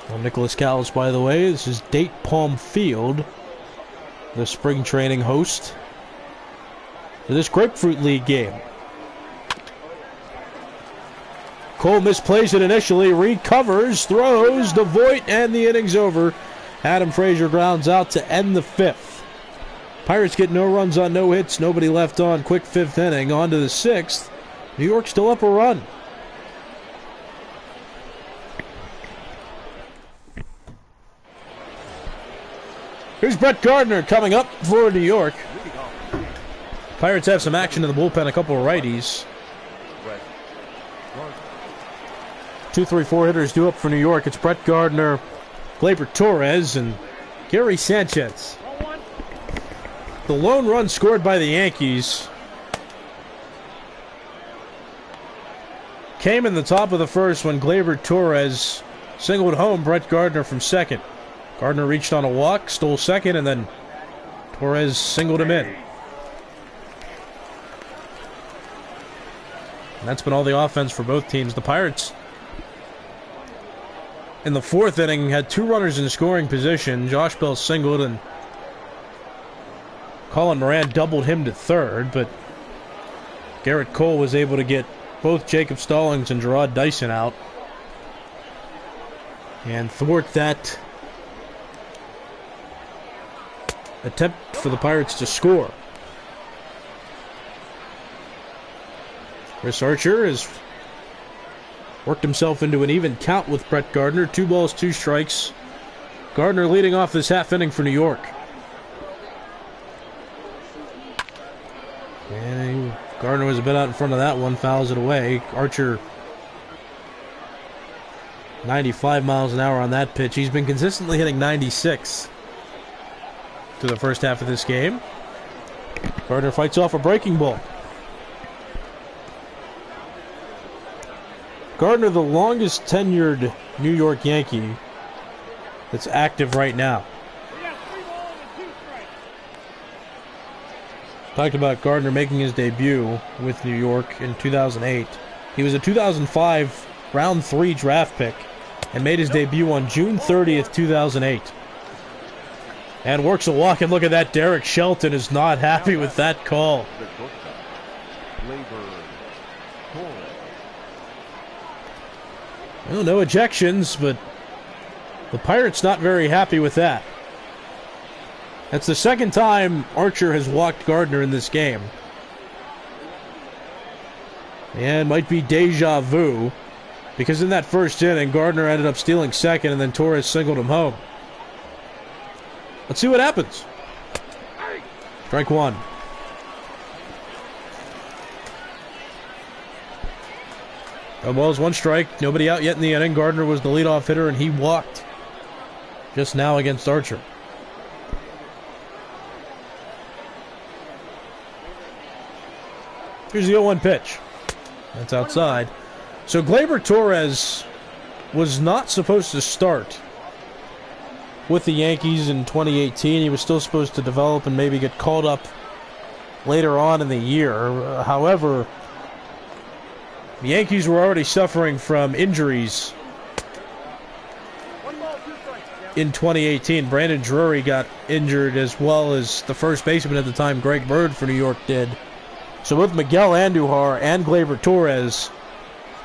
I'm Nicholas Callis, by the way. This is Date Palm Field, the spring training host for this Grapefruit League game. Cole misplays it initially, recovers, throws, the void, and the inning's over. Adam Frazier grounds out to end the 5th. Pirates get no runs on no hits, nobody left on. Quick 5th inning, on to the 6th. New York still up a run. Here's Brett Gardner coming up for New York. Pirates have some action in the bullpen, a couple of righties. 2, 3, 4 hitters due up for New York. It's Brett Gardner, Gleyber Torres, and Gary Sanchez. The lone run scored by the Yankees came in the top of the 1st when Gleyber Torres singled home Brett Gardner from second. Gardner reached on a walk, stole second, and then Torres singled him in. And that's been all the offense for both teams. The Pirates, in the 4th inning, had 2 runners in scoring position. Josh Bell singled, and Colin Moran doubled him to 3rd, but Garrett Cole was able to get both Jacob Stallings and Gerard Dyson out and thwart that attempt for the Pirates to score. Chris Archer has worked himself into an even count with Brett Gardner. 2 balls, 2 strikes. Gardner leading off this half inning for New York. And Gardner was a bit out in front of that one, fouls it away. Archer, 95 miles an hour on that pitch. He's been consistently hitting 96 to the first half of this game. Gardner fights off a breaking ball. Gardner, the longest tenured New York Yankee that's active right now. Talked about Gardner making his debut with New York in 2008. He was a 2005 round 3 draft pick and made his debut on June 30th, 2008. And works a walk, and look at that. Derek Shelton is not happy with that call. Well, no ejections, but the Pirates not very happy with that. That's the 2nd time Archer has walked Gardner in this game. And might be deja vu, because in that 1st inning, Gardner ended up stealing second, and then Torres singled him home. Let's see what happens. Strike 1. balls, one strike. Nobody out yet in the inning. Gardner was the leadoff hitter, and he walked just now against Archer. Here's the 0-1 pitch. That's outside. So Gleyber Torres was not supposed to start with the Yankees in 2018. He was still supposed to develop and maybe get called up later on in the year. However, the Yankees were already suffering from injuries in 2018. Brandon Drury got injured, as well as the first baseman at the time, Greg Bird, for New York did. So both Miguel Andujar and Gleyber Torres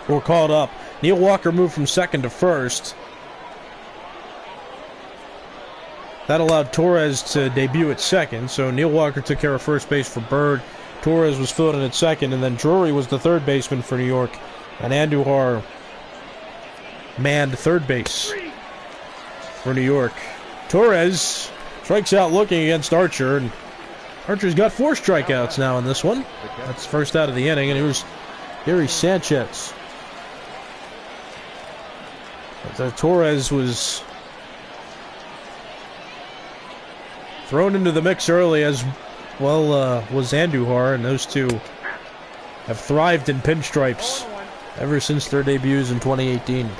were called up. Neil Walker moved from second to first. That allowed Torres to debut at second, so Neil Walker took care of first base for Bird. Torres was filled in at second, and then Drury was the third baseman for New York, and Andujar manned third base for New York. Torres strikes out looking against Archer, and Archer's got 4 strikeouts now in this one. That's first out of the inning, and here's Gary Sanchez. So Torres was thrown into the mix early, as well was Andujar, and those two have thrived in pinstripes ever since their debuts in 2018.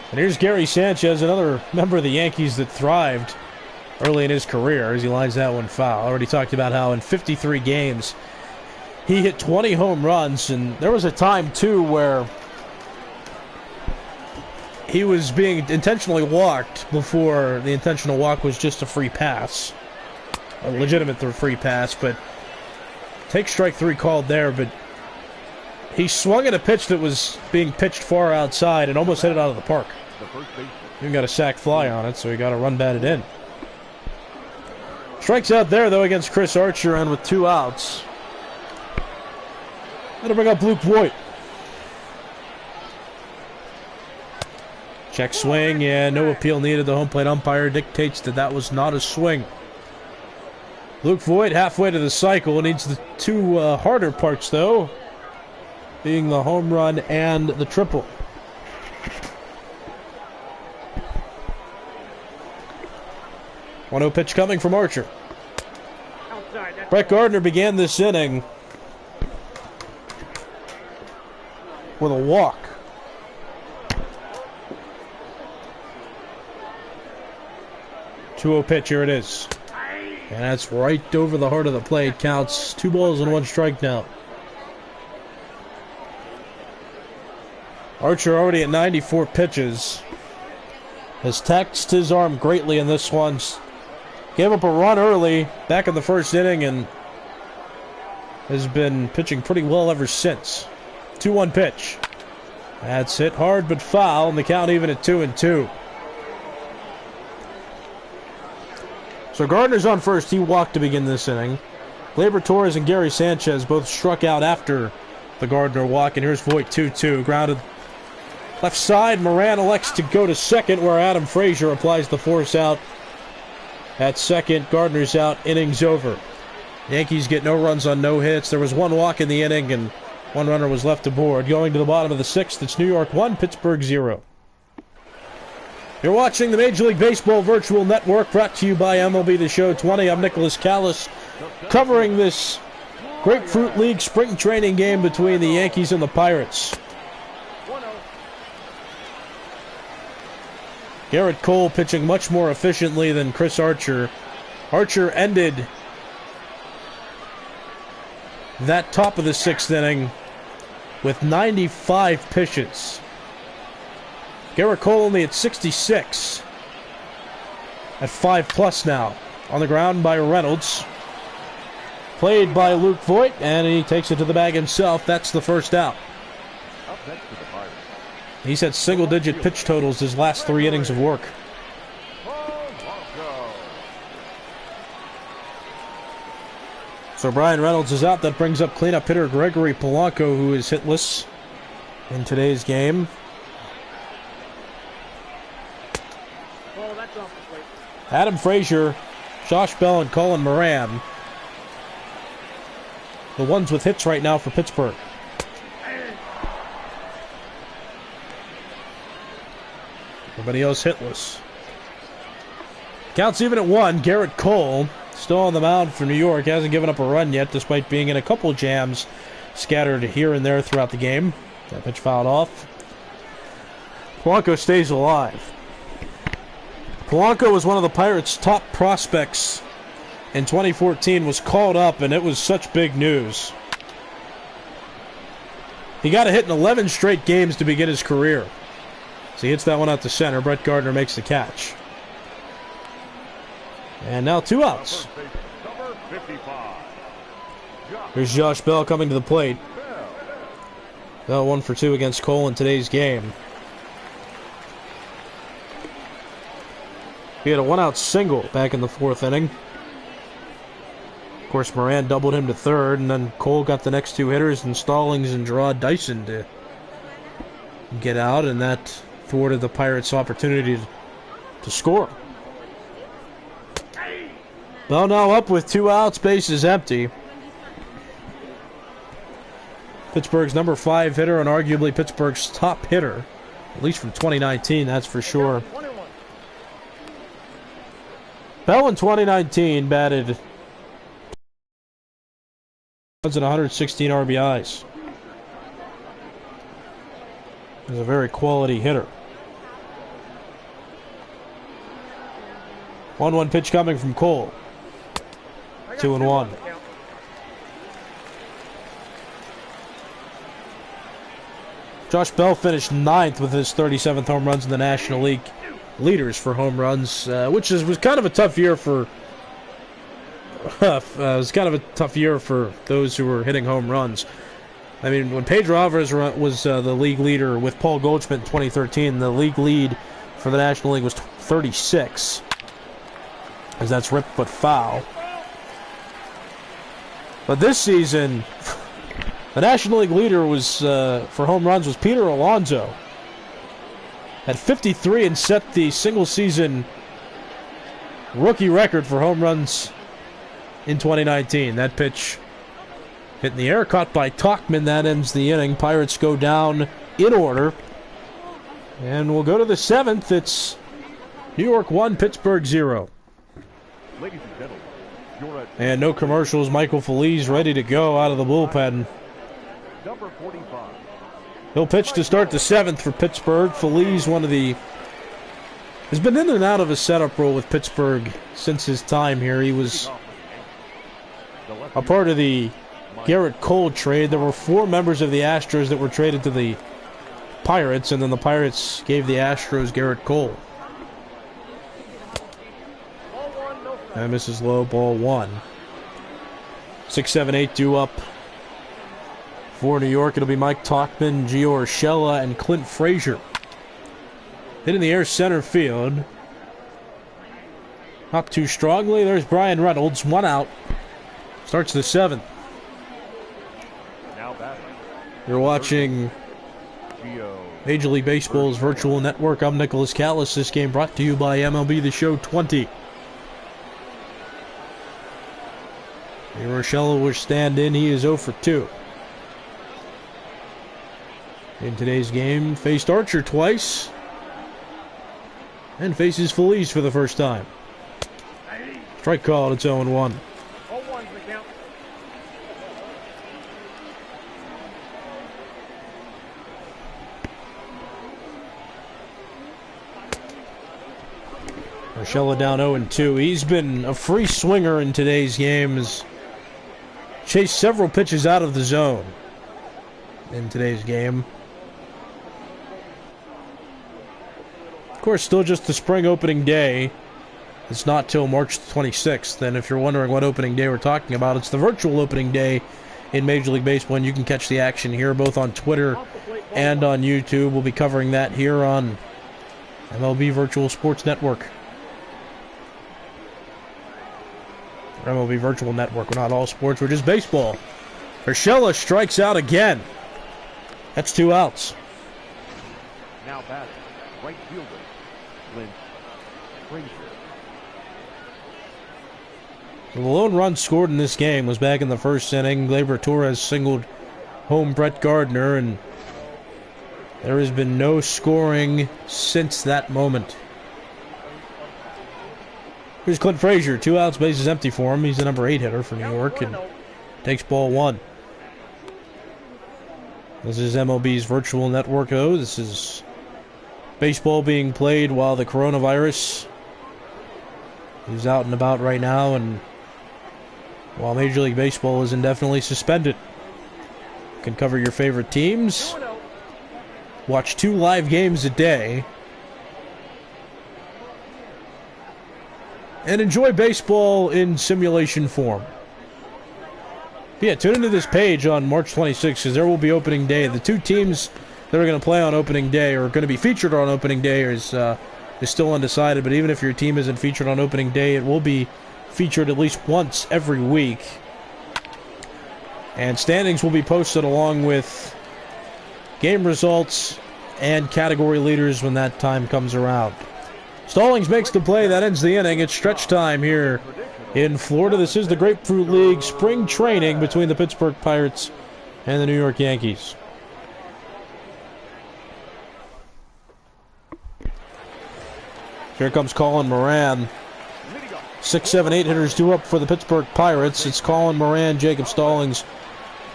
And here's Gary Sanchez, another member of the Yankees that thrived early in his career, as he lines that one foul. I already talked about how in 53 games he hit 20 home runs, and there was a time too where he was being intentionally walked before the intentional walk was just a free pass. A legitimate free pass, but take strike 3 called there, but he swung at a pitch that was being pitched far outside and almost hit it out of the park. He got a sac fly on it, so he got a run batted in. Strikes out there, though, against Chris Archer, and with 2 outs. That'll bring up Luke Voigt. Check swing, and no appeal needed. The home plate umpire dictates that that was not a swing. Luke Voigt, halfway to the cycle, needs the 2 harder parts, though, being the home run and the triple. One 0 pitch coming from Archer. Brett Gardner began this inning with a walk. 2-0 pitch, here it is. And that's right over the heart of the plate. Counts 2 balls and 1 strike now. Archer already at 94 pitches. Has taxed his arm greatly in this one. Gave up a run early back in the first inning and has been pitching pretty well ever since. 2-1 pitch. That's hit hard but foul, and the count even at 2-2. So Gardner's on first. He walked to begin this inning. Gleyber Torres and Gary Sanchez both struck out after the Gardner walk, and here's Voigt 2-2. Grounded left side. Moran elects to go to second, where Adam Frazier applies the force out at second. Gardner's out. Inning's over. Yankees get no runs on no hits. There was 1 walk in the inning, and 1 runner was left aboard. Going to the bottom of the 6th, it's New York 1, Pittsburgh 0. You're watching the Major League Baseball Virtual Network, brought to you by MLB The Show 20. I'm Nicholas Callis, covering this Grapefruit League spring training game between the Yankees and the Pirates. Garrett Cole pitching much more efficiently than Chris Archer. Archer ended that top of the 6th inning with 95 pitches. Garrett Cole only at 66. At 5+ now. On the ground by Reynolds. Played by Luke Voigt, and he takes it to the bag himself. That's the first out. He's had single-digit pitch totals his last 3 innings of work. So Brian Reynolds is out. That brings up cleanup hitter Gregory Polanco, who is hitless in today's game. Adam Frazier, Josh Bell, and Colin Moran, the ones with hits right now for Pittsburgh. Everybody else hitless. Counts even at 1. Garrett Cole still on the mound for New York. Hasn't given up a run yet, despite being in a couple jams scattered here and there throughout the game. That pitch fouled off. Polanco stays alive. Polanco was one of the Pirates' top prospects in 2014, was called up, and it was such big news. He got a hit in 11 straight games to begin his career. So he hits that one out to center. Brett Gardner makes the catch. And now 2 outs. Here's Josh Bell coming to the plate. Bell 1 for 2 against Cole in today's game. He had a 1-out single back in the 4th inning. Of course, Moran doubled him to 3rd, and then Cole got the next 2 hitters, and Stallings and Gerard Dyson to get out, and that thwarted the Pirates' opportunity to score. Bell now up with 2 outs, bases empty. Pittsburgh's number 5 hitter and arguably Pittsburgh's top hitter, at least from 2019, that's for sure. Bell in 2019 batted and 116 RBIs. He's a very quality hitter. 1-1 pitch coming from Cole. 2-1. Josh Bell finished 9th with his 37th home runs in the National League leaders for home runs, which was kind of a tough year for those who were hitting home runs. I mean, when Pedro Alvarez was the league leader with Paul Goldschmidt in 2013, the league lead for the National League was 36, as that's ripped but foul. But this season, the National League leader was for home runs was Peter Alonso at 53 and set the single-season rookie record for home runs in 2019. That pitch hit in the air, caught by Tauchman. That ends the inning. Pirates go down in order. And we'll go to the 7th. It's New York 1, Pittsburgh 0. Ladies and gentlemen, and no commercials. Michael Feliz ready to go out of the bullpen. number 45. He'll pitch to start the 7th for Pittsburgh. Feliz, has been in and out of a setup role with Pittsburgh since his time here. He was a part of the Garrett Cole trade. There were 4 members of the Astros that were traded to the Pirates, and then the Pirates gave the Astros Garrett Cole. And misses low, ball 1. 6, 7, 8 due up. For New York, it'll be Mike Tauchman, Gio Urshela, and Clint Frazier. Hit in the air center field. Not too strongly. There's Brian Reynolds. 1 out. Starts the 7th. Now batting. You're watching Major League Baseball's virtual network. I'm Nicholas Callis. This game brought to you by MLB The Show 20. Urshela will stand in. He is 0 for 2. In today's game, faced Archer twice. And faces Feliz for the first time. Strike called, it's 0-1. 0-1's the count. Urshela down 0-2. He's been a free swinger in today's game. Has chased several pitches out of the zone in today's game. Of course, still just the spring opening day. It's not till March 26th. And if you're wondering what opening day we're talking about, it's the virtual opening day in Major League Baseball. And you can catch the action here both on Twitter and on YouTube. We'll be covering that here on MLB Virtual Sports Network. Or MLB Virtual Network. We're not all sports, we're just baseball. Urshela strikes out again. That's 2 outs. Now batting. Right fielder. Clint Frazier. The lone run scored in this game was back in the 1st inning. Gleyber Torres singled home Brett Gardner, and There has been no scoring since that moment. Here's Clint Frazier. 2 outs, bases empty for him. He's the number 8 hitter for New York and takes ball 1. This is MLB's virtual network, though. This is baseball being played while the coronavirus is out and about right now, and while Major League Baseball is indefinitely suspended. You can cover your favorite teams, watch 2 live games a day, and enjoy baseball in simulation form. Yeah, tune into this page on March 26th because there will be opening day. The 2 teams that are going to play on opening day or going to be featured on opening day is still undecided, but even if your team isn't featured on opening day, it will be featured at least once every week. And standings will be posted along with game results and category leaders when that time comes around. Stallings makes the play. That ends the inning. It's stretch time here in Florida. This is the Grapefruit League spring training between the Pittsburgh Pirates and the New York Yankees. Here comes Colin Moran. 6, 7, 8 hitters due up for the Pittsburgh Pirates. It's Colin Moran, Jacob Stallings,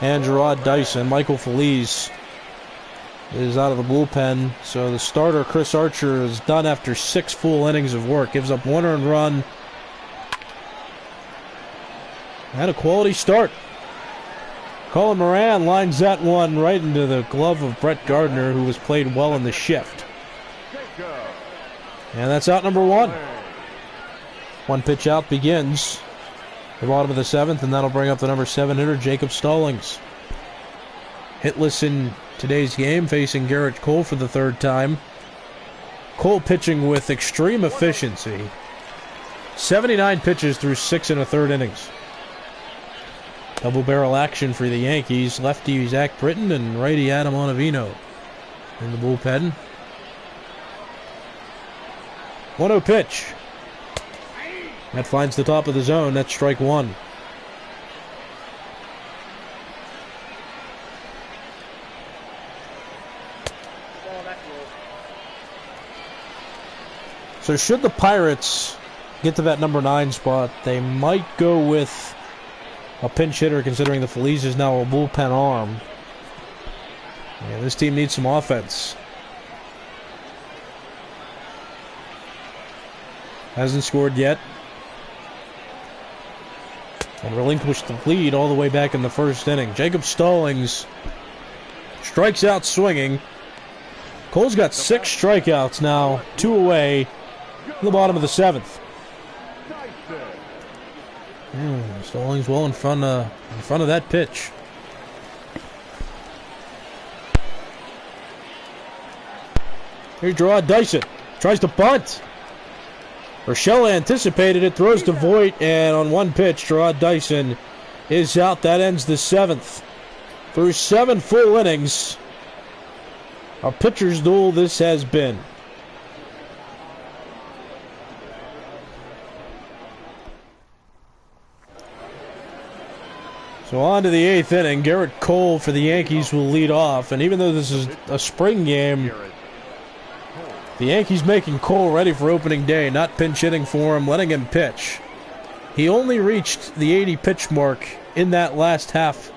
and Gerard Dyson. Michael Feliz is out of the bullpen. So the starter, Chris Archer, is done after 6 full innings of work. Gives up 1 earned run. Had a quality start. Colin Moran lines that one right into the glove of Brett Gardner, who was played well in the shift. And that's out number 1. 1 pitch out begins the bottom of the 7th, and that'll bring up the number 7 hitter, Jacob Stallings. Hitless in today's game, facing Garrett Cole for the 3rd time. Cole pitching with extreme efficiency. 79 pitches through 6 1/3 innings. Double barrel action for the Yankees. Lefty Zach Britton and righty Adam Ottavino in the bullpen. 1-0 pitch. That finds the top of the zone. That's strike 1. So should the Pirates get to that number 9 spot, they might go with a pinch hitter, considering the Feliz is now a bullpen arm. Yeah, this team needs some offense. Hasn't scored yet. And relinquished the lead all the way back in the 1st inning. Jacob Stallings strikes out swinging. Cole's got 6 strikeouts now, 2 away in the bottom of the 7th. Stallings well in front of that pitch. Here's Gerard Dyson. Tries to bunt. Rochelle anticipated it, throws to Voit, and on 1 pitch, Gerard Dyson is out. That ends the 7th. Through 7 full innings, a pitcher's duel this has been. So on to the 8th inning. Garrett Cole for the Yankees will lead off, and even though this is a spring game, the Yankees making Cole ready for opening day, not pinch hitting for him, letting him pitch. He only reached the 80 pitch mark in that last half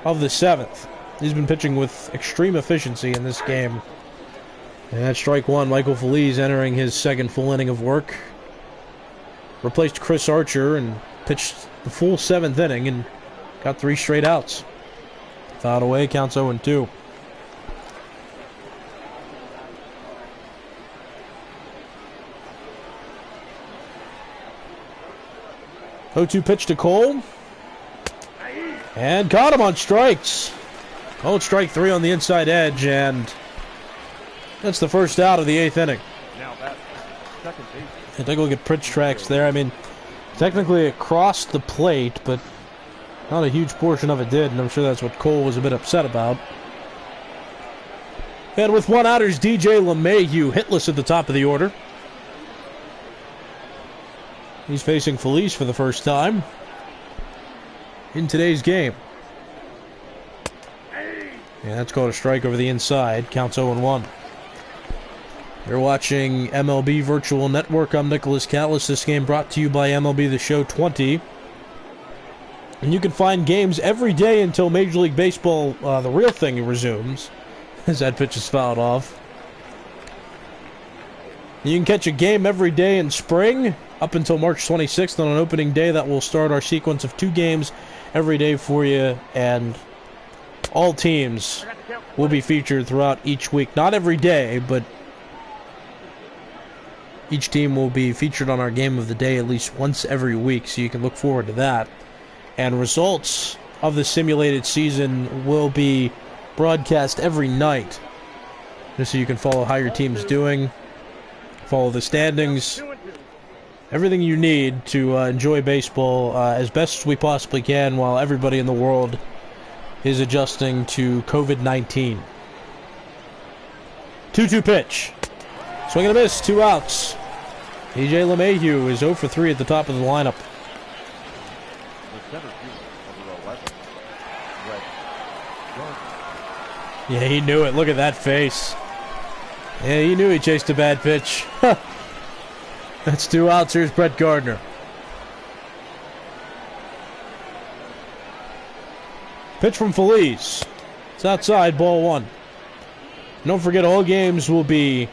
of the 7th. He's been pitching with extreme efficiency in this game. And that's strike 1. Michael Feliz entering his 2nd full inning of work. Replaced Chris Archer and pitched the full 7th inning and got 3 straight outs. Fouled away, counts 0-2. 0-2 pitch to Cole. And caught him on strikes. Called strike 3 on the inside edge, and that's the first out of the 8th inning. Now that second base. And take a look at pitch tracks there. I mean, technically it crossed the plate, but not a huge portion of it did, and I'm sure that's what Cole was a bit upset about. And with 1 out, is DJ LeMahieu, hitless at the top of the order. He's facing Feliz for the first time in today's game. Yeah, that's called a strike over the inside. Counts 0-1. You're watching MLB Virtual Network. I'm Nicholas Callis. This game brought to you by MLB The Show 20. And you can find games every day until Major League Baseball, the real thing, resumes. As that pitch is fouled off. You can catch a game every day in spring up until March 26th on an opening day. That will start our sequence of 2 games every day for you. And all teams will be featured throughout each week. Not every day, but each team will be featured on our game of the day at least once every week, so you can look forward to that. And results of the simulated season will be broadcast every night, just so you can follow how your team's doing, follow the standings, everything you need to enjoy baseball as best as we possibly can while everybody in the world is adjusting to COVID-19. 2-2 pitch. Swing and a miss, 2 outs. E.J. LeMahieu is 0 for 3 at the top of the lineup. Yeah, he knew it. Look at that face. Yeah, he knew he chased a bad pitch. That's 2 outs. Here's Brett Gardner. Pitch from Feliz. It's outside, ball 1. Don't forget, all games will be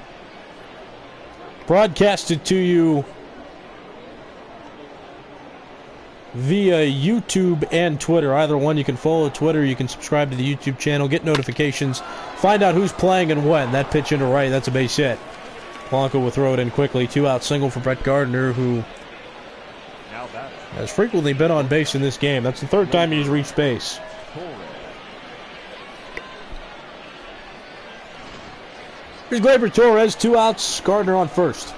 broadcasted to you via YouTube and Twitter. Either one, you can follow Twitter, you can subscribe to the YouTube channel, get notifications, find out who's playing and when. That pitch into right, that's a base hit. Blanco will throw it in quickly. 2-out single for Brett Gardner, who has frequently been on base in this game. That's the 3rd time he's reached base. Here's Gleyber Torres, 2 outs, Gardner on first.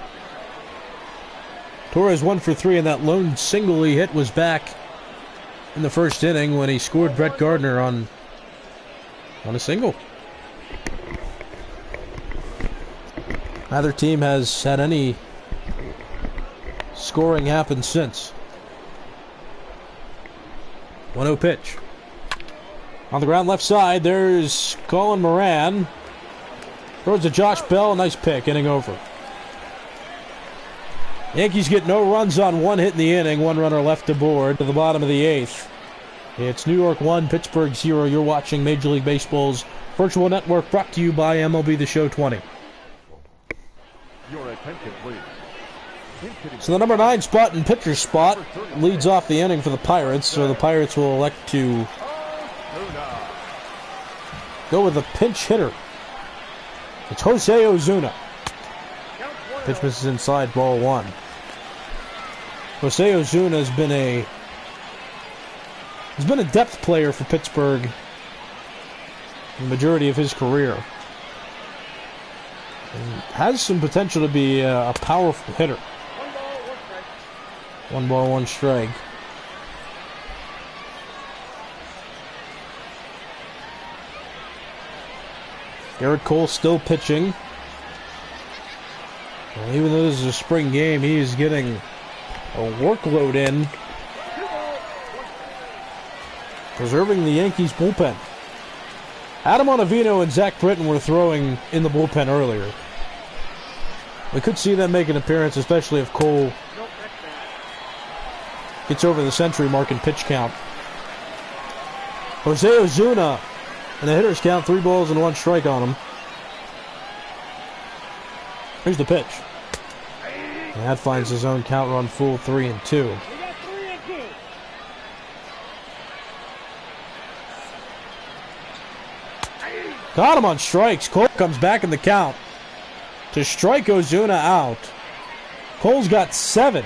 Torres 1 for 3, and that lone single he hit was back in the first inning when he scored Brett Gardner on a single. Neither team has had any scoring happen since. 1-0 pitch. On the ground left side, there's Colin Moran. Throws to Josh Bell, nice pick, inning over. Yankees get no runs on 1 hit in the inning, 1 runner left aboard to the bottom of the 8th. It's New York 1, Pittsburgh 0. You're watching Major League Baseball's Virtual Network, brought to you by MLB The Show 20. Your attention, please. So the number 9 spot and pitcher spot leads off the inning for the Pirates, so the Pirates will elect to go with a pinch hitter. It's Jose Ozuna. Pitch misses inside, ball 1. Jose Ozuna has been a depth player for Pittsburgh the majority of his career. And has some potential to be a powerful hitter. 1 ball, 1 strike. Garrett Cole still pitching. Well, even though this is a spring game, he is getting a workload in, preserving the Yankees bullpen. Adam Ottavino and Zach Britton were throwing in the bullpen earlier. We could see them make an appearance, especially if Cole gets over the century mark in pitch count. Jose Ozuna, and the hitters count 3 balls and 1 strike on him. Here's the pitch. And that finds his own count run full, 3-2. Got him on strikes. Cole comes back in the count to strike Ozuna out. Cole's got 7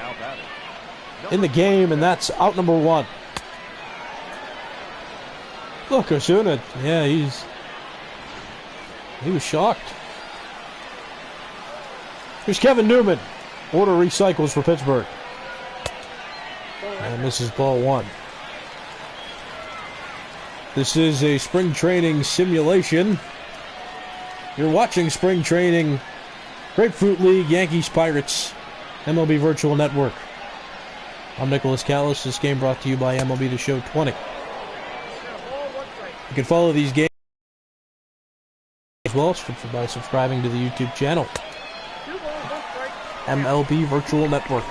in the game, and that's out number 1. Look, Ozuna, yeah, he was shocked. Here's Kevin Newman. Order recycles for Pittsburgh. And this is ball 1. This is a spring training simulation. You're watching spring training, Grapefruit League, Yankees, Pirates, MLB Virtual Network. I'm Nicholas Callis. This game brought to you by MLB The Show 20. You can follow these games as well by subscribing to the YouTube channel, 2 balls, 1 strike. MLB Virtual Network.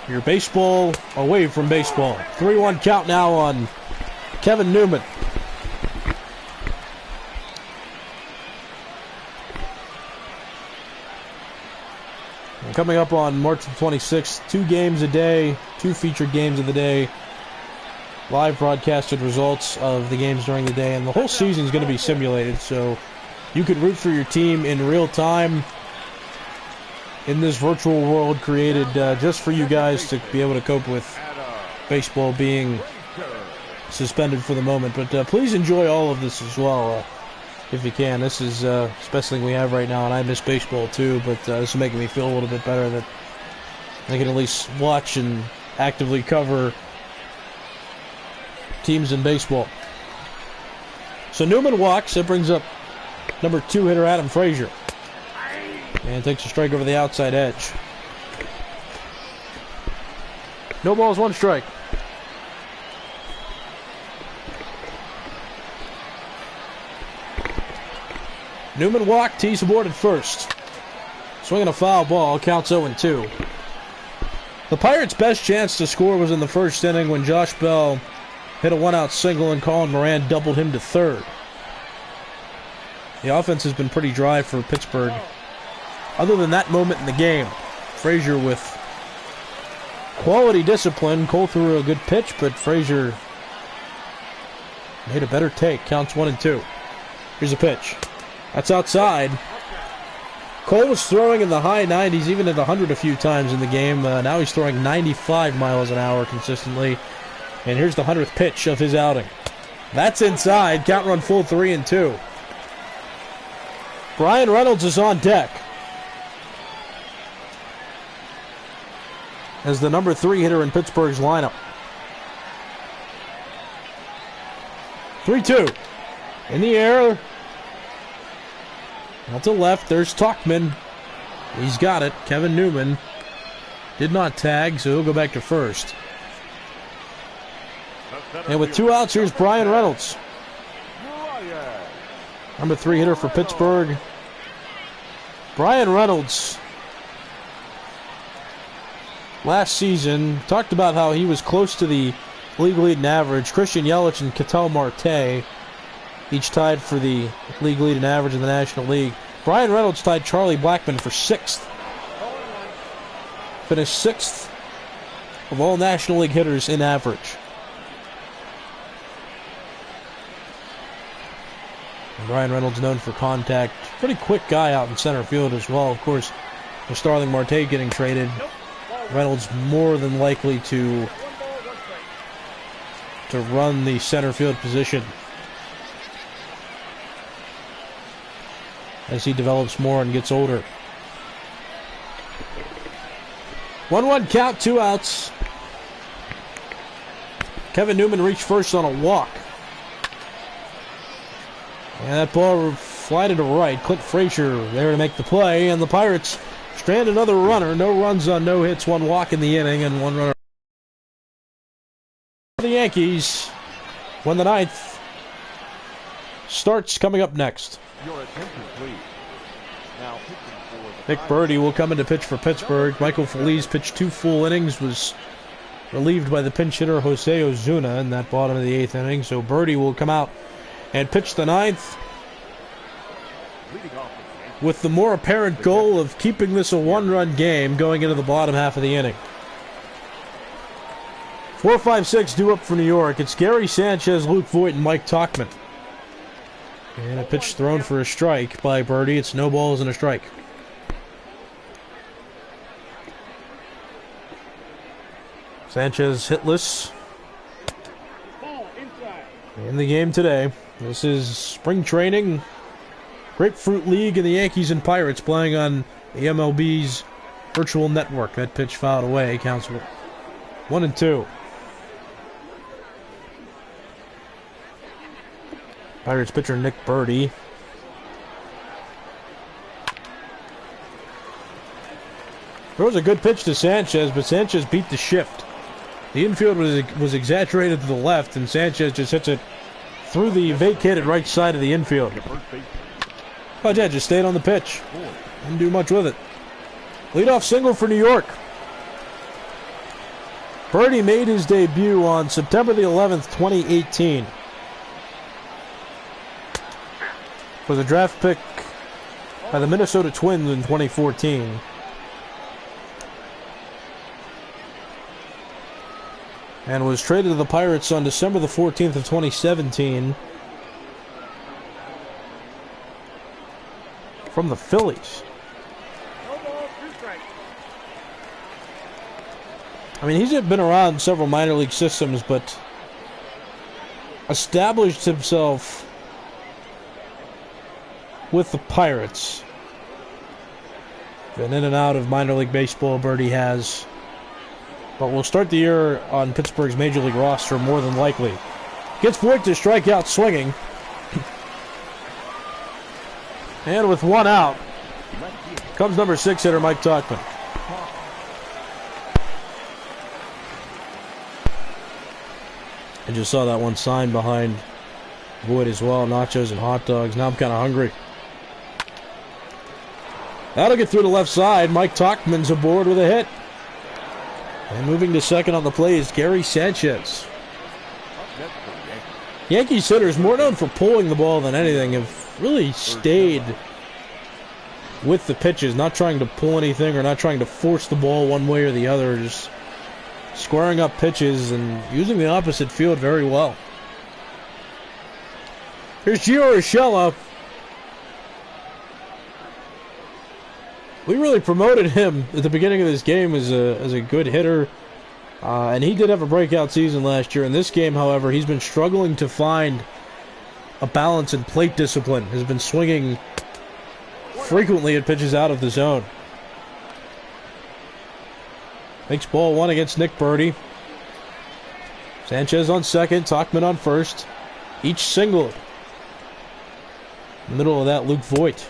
Your baseball away from baseball. 3-1 count now on Kevin Newman. And coming up on March the 26th, 2 games a day, 2 featured games of the day, live broadcasted results of the games during the day, and the whole season is going to be simulated, so you can root for your team in real time in this virtual world created just for you guys to be able to cope with baseball being suspended for the moment. But please enjoy all of this as well, if you can. This is the best thing we have right now, and I miss baseball too, but this is making me feel a little bit better that I can at least watch and actively cover teams in baseball. So Newman walks. That brings up number 2 hitter Adam Frazier. And takes a strike over the outside edge. No balls, 1 strike. Newman walked, he's aboard at first. Swinging a foul ball, counts 0-2. The Pirates' best chance to score was in the first inning when Josh Bell hit a 1-out single and Colin Moran doubled him to third. The offense has been pretty dry for Pittsburgh. Other than that moment in the game, Frazier with quality discipline. Cole threw a good pitch, but Frazier made a better take. Counts 1-2. Here's a pitch. That's outside. Cole was throwing in the high 90s, even at 100 a few times in the game. Now he's throwing 95 miles an hour consistently. And here's the 100th pitch of his outing. That's inside. Count run full, 3-2. Brian Reynolds is on deck as the number 3 hitter in Pittsburgh's lineup. 3-2. In the air. Out to left, there's Talkman. He's got it. Kevin Newman did not tag, so he'll go back to first. And with 2 outs, here's Brian Reynolds. Number 3 hitter for Pittsburgh. Brian Reynolds, last season, talked about how he was close to the league lead in average. Christian Yelich and Ketel Marte each tied for the league lead in average in the National League. Brian Reynolds tied Charlie Blackmon for 6th. Finished 6th of all National League hitters in average. And Brian Reynolds known for contact. Pretty quick guy out in center field as well. Of course, with Starling Marte getting traded, Reynolds more than likely to run the center field position as he develops more and gets older. 1-1 count, 2 outs. Kevin Newman reached first on a walk. And that ball flied to right. Clint Frazier there to make the play, and the Pirates strand another runner. No runs on no hits, 1 walk in the inning, and 1 runner. The Yankees win the 9th. Starts coming up next. Your attention, please. Now pitching for the Nick Birdie will come in to pitch for Pittsburgh. Michael Feliz pitched 2 full innings, was relieved by the pinch hitter Jose Ozuna in that bottom of the 8th inning. So Birdie will come out and pitch the 9th leading off with the more apparent goal of keeping this a 1-run game going into the bottom half of the inning. 4-5-6 due up for New York. It's Gary Sanchez, Luke Voigt, and Mike Tauchman. And a pitch thrown for a strike by Birdie. It's no balls and a strike. Sanchez hitless in the game today. This is spring training, Grapefruit League, and the Yankees and Pirates playing on the MLB's virtual network. That pitch fouled away. Counts 1-2. Pirates pitcher Nick Birdie. Throws a good pitch to Sanchez, but Sanchez beat the shift. The infield was exaggerated to the left, and Sanchez just hits it through the vacated right side of the infield. But yeah, just stayed on the pitch. Didn't do much with it. Leadoff single for New York. Birdie made his debut on September the 11th, 2018. Was a draft pick by the Minnesota Twins in 2014. And was traded to the Pirates on December the 14th of 2017 from the Phillies. I mean, he's been around several minor league systems, but established himself with the Pirates. Been in and out of minor league baseball, Birdie has. But we'll start the year on Pittsburgh's major league roster more than likely. Gets Voigt to strike out swinging. And with one out, comes number 6 hitter Mike Tauchman. I just saw that one sign behind Voigt as well. Nachos and hot dogs. Now I'm kind of hungry. That'll get through the left side. Mike Tauchman's aboard with a hit. And moving to second on the play is Gary Sanchez. Yankees hitters, more known for pulling the ball than anything, have really stayed with the pitches, not trying to pull anything or not trying to force the ball one way or the other, just squaring up pitches and using the opposite field very well. Here's Gio Urshela. We really promoted him at the beginning of this game as a good hitter, and he did have a breakout season last year. In this game, however, he's been struggling to find a balance in plate discipline. Has been swinging frequently at pitches out of the zone. Makes ball one against Nick Birdie. Sanchez on second, Tauchman on first. Each singled. In the middle of that, Luke Voigt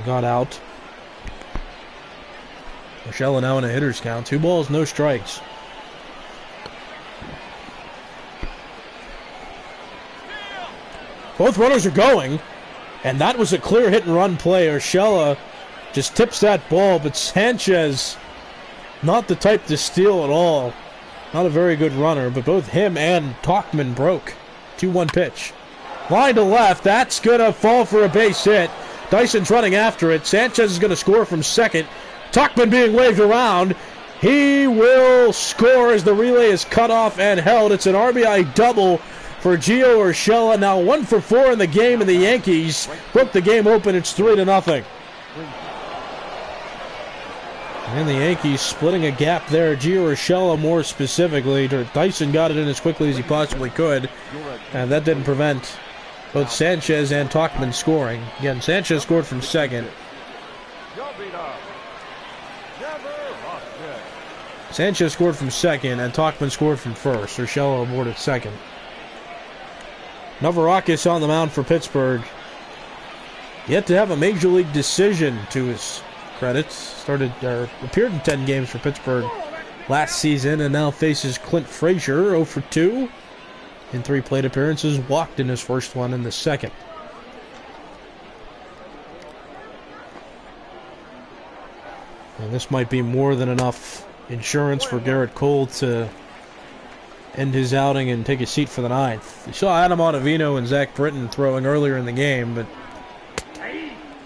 got out. Urshela now in a hitter's count. 2 balls, no strikes. Both runners are going, and that was a clear hit and run play. Urshela just tips that ball, but Sanchez, not the type to steal at all. Not a very good runner, but both him and Tauchman broke. 2-1 pitch. Line to left, that's going to fall for a base hit. Dyson's running after it. Sanchez is going to score from second. Tauchman being waved around. He will score as the relay is cut off and held. It's an RBI double for Gio Urshela. Now 1 for 4 in the game, and the Yankees broke the game open. It's 3-0. And the Yankees splitting a gap there. Gio Urshela more specifically. Dyson got it in as quickly as he possibly could, and that didn't prevent both Sanchez and Tauchman scoring. Again, Sanchez scored from second. Sanchez scored from second, and Tauchman scored from first. Urshela aboard at second. Novarakis on the mound for Pittsburgh. Yet to have a major league decision to his credit. Appeared in 10 games for Pittsburgh last season, and now faces Clint Frazier, 0 for 2. In 3 plate appearances, walked in his first one in the second. And this might be more than enough insurance for Garrett Cole to end his outing and take a seat for the 9th. You saw Adam Ottavino and Zach Britton throwing earlier in the game, but